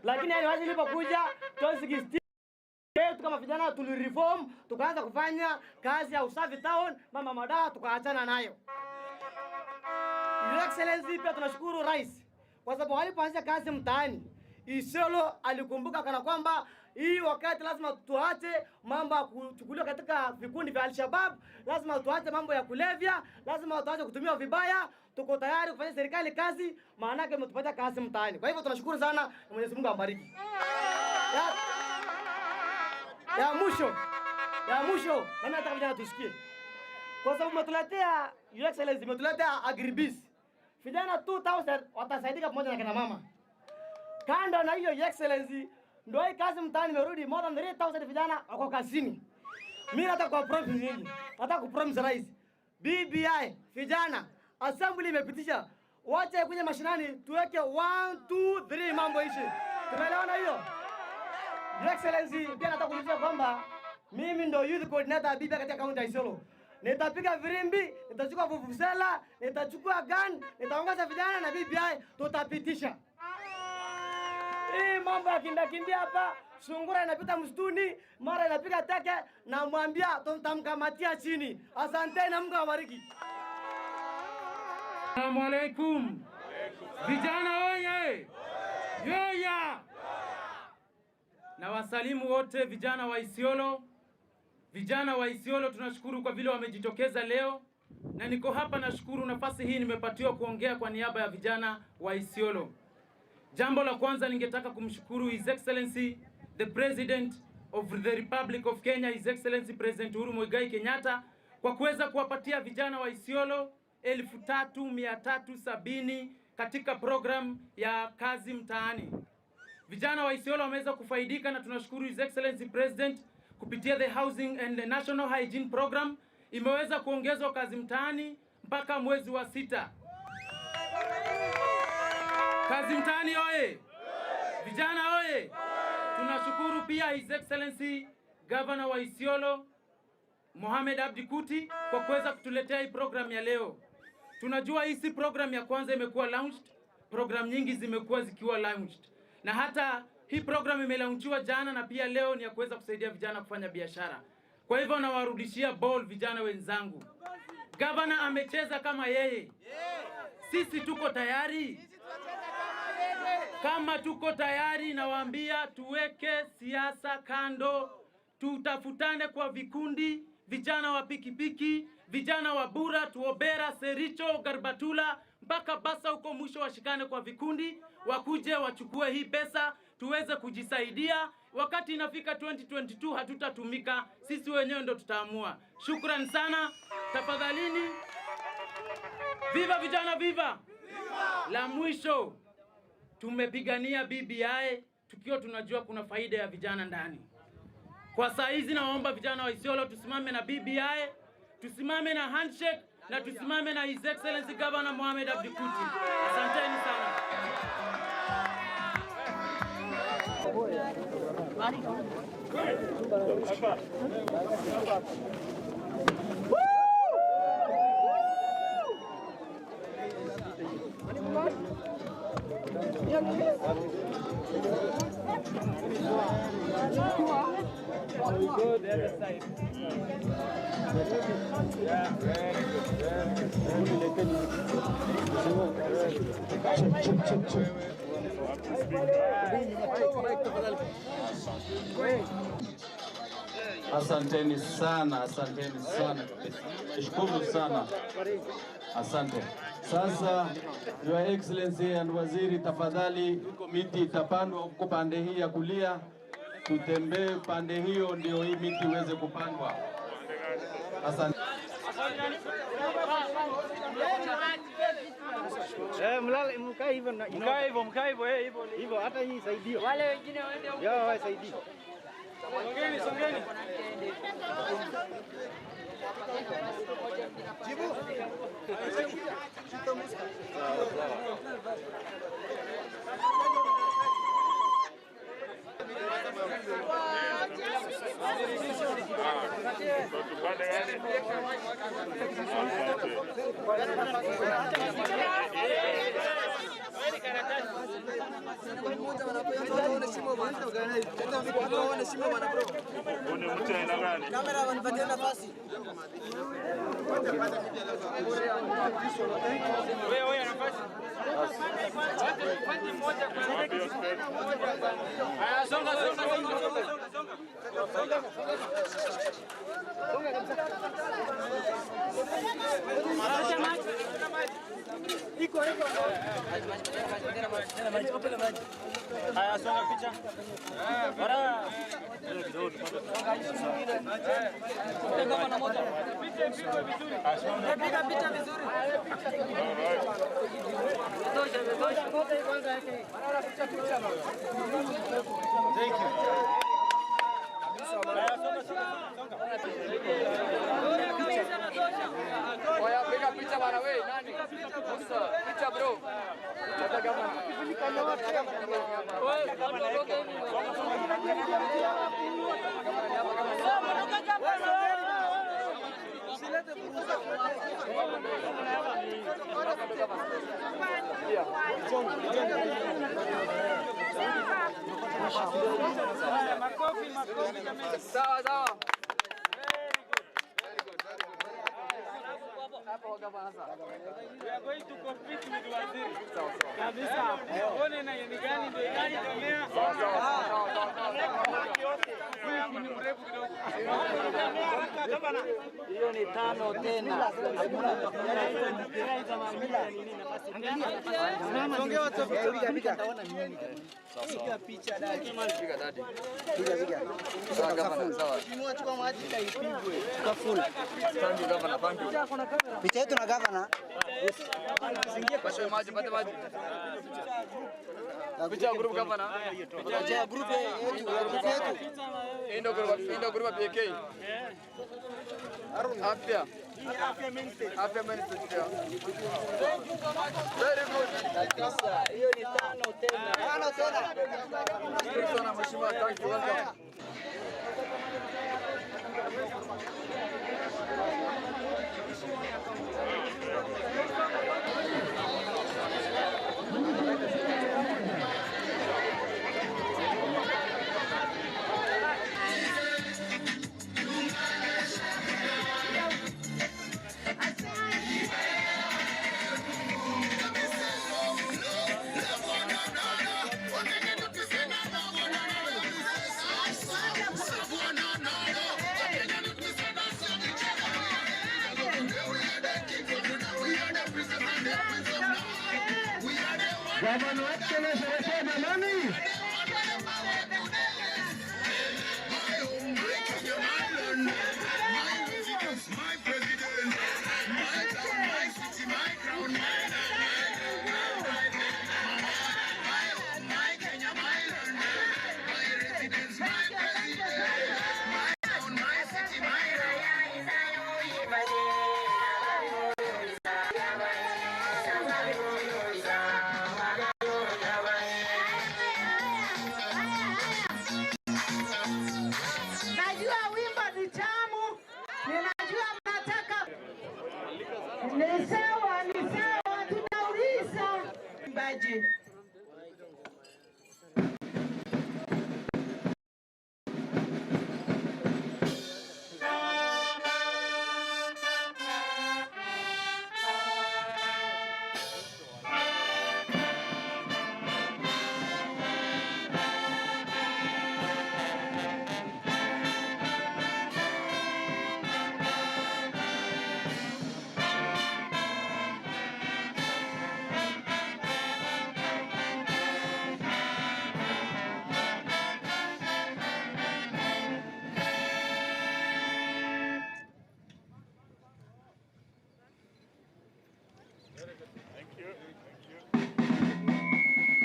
Lakini NYS ilipokuja 2016 kama vijana tulireform, tukaanza kufanya kazi ya usafi town, mama madawa tukaachana nayo. Your Excellency, pia tunashukuru Rais kwa sababu alipoanza kazi mtaani, Isiolo alikumbuka kana kwamba hii wakati lazima tuache mambo ya kuchukuliwa katika vikundi vya Al-Shabaab, lazima tuache mambo ya kulevya, lazima tuache kutumia vibaya. Tuko tayari kufanya serikali kazi, maana yake mtupatia kazi mtaani. Kwa hivyo tunashukuru sana na Mwenyezi Mungu awabariki. Ya mwisho, mimi nataka vijana tusikie. Kwa sababu mmetuletea Your Excellency, mmetuletea agribusiness. Vijana 2000 watasaidika pamoja na kina mama. Kando na hiyo Your Excellency, ndio hii kazi mtaani imerudi, more than 3000 vijana wako kazini. Mimi nataka kwa promise nyingi. Nataka ku promise Rais. BBI vijana assembly imepitisha. Wacha kwenye mashinani tuweke 1 2 3 mambo hizi. Tumeelewana hiyo? Your Excellency, pia nataka kuuliza kwamba mimi ndio youth coordinator BBI katika kaunti ya Isiolo. Nitapiga virimbi, nitachukua vuvuzela, nitachukua gun, nitaongoza vijana na BBI tutapitisha. Hii mambo ya kimbia hapa, sungura inapita msituni, mara inapiga teke na mwambia tutamkamatia chini. Asante na Mungu awabariki. Assalamu alaikum. Vijana oye! Yoya! Na wasalimu wote vijana wa Isiolo. Vijana wa Isiolo tunashukuru kwa vile wamejitokeza leo. Na niko hapa nashukuru nafasi hii nimepatiwa kuongea kwa niaba ya vijana wa Isiolo. Jambo la kwanza ningetaka kumshukuru His Excellency the President of the Republic of Kenya, His Excellency President Uhuru Muigai Kenyatta, kwa kuweza kuwapatia vijana wa Isiolo 1370 katika program ya kazi mtaani. Vijana wa Isiolo wameweza kufaidika na tunashukuru His Excellency President kupitia the Housing and the National Hygiene Program imeweza kuongezwa kazi mtaani mpaka mwezi wa 6. Kazi mtaani oye! Vijana oye! Tunashukuru pia His Excellency Governor wa Isiolo Mohamed Abdi Kuti kwa kuweza kutuletea hii program ya leo. Tunajua hii si program ya kwanza imekuwa launched, program nyingi zimekuwa zikiwa launched. Na hata hii program imelaunchiwa jana na pia leo ni ya kuweza kusaidia vijana kufanya biashara. Kwa hivyo nawarudishia ball vijana wenzangu. Governor amecheza kama yeye. Sisi tuko tayari. Kama tuko tayari nawaambia tuweke siasa kando. Tutafutane kwa vikundi, vijana wa pikipiki, vijana wa Bura, Tuobera, Sericho, Garbatula, mpaka Basa huko mwisho washikane kwa vikundi, wakuje wachukue hii pesa, tuweze kujisaidia. Wakati inafika 2022 hatutatumika, sisi wenyewe ndo tutaamua. Shukran sana, tafadhalini. Viva vijana, viva! La mwisho, tumepigania BBI tukiwa tunajua kuna faida ya vijana ndani. Kwa saa hizi naomba vijana wa Isiolo tusimame na BBI, tusimame na handshake na tusimame na His Excellency Governor Mohamed Abdi Kuti. Asanteni sana. Go the other side. Yeah, very good. Asanteni sana, asanteni sana. Nashukuru sana. Asante. Sasa Your Excellency and Waziri, tafadhali miti itapandwa huko pande hii ya kulia. Tutembee pande hiyo ndio hii miti iweze kupandwa. Asante. Mlale mkae hivyo hivyo hata hii saidio. Wale wengine waende huko. Yao wasaidie. Songeni. Jibu. Kamera wanipatie nafasi. Wewe nafasi. Haya, songa. Iko. Haya, songa picha. Bara. Kama na moto. Picha vizuri. Piga picha vizuri. Tosha. Moto kwanza yake. Bara picha. Thank you. Oya, piga picha bana wewe, nani? Picha bro. Hata kama makofi. Sawa. We are going to compete with Waziri. Kabisa. One na ni gani ndio gani tumea. Hiyo ni tano tena. Ongea watu piga taona nini. Piga picha dadi. Piga dadi. Piga. Sawa gavana, sawa. Kimwa chukua maji ipigwe. Chukua full. Stand gavana, bantu. Picha yetu na gavana. Pate maji. Picha group gavana. Picha group yetu. Indo group PK. Afya minister. Very good. Hiyo ni tano tena. Sana mheshimiwa, thank you, welcome. Governor Excellency anasema nani? Ni sawa, tunauliza mbaji.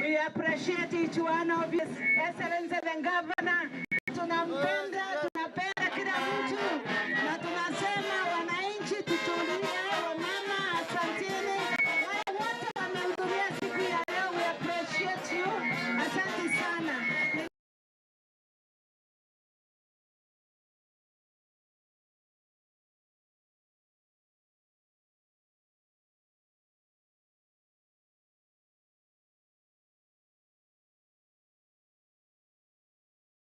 We appreciate each one of His Excellency the Governor. Tunampenda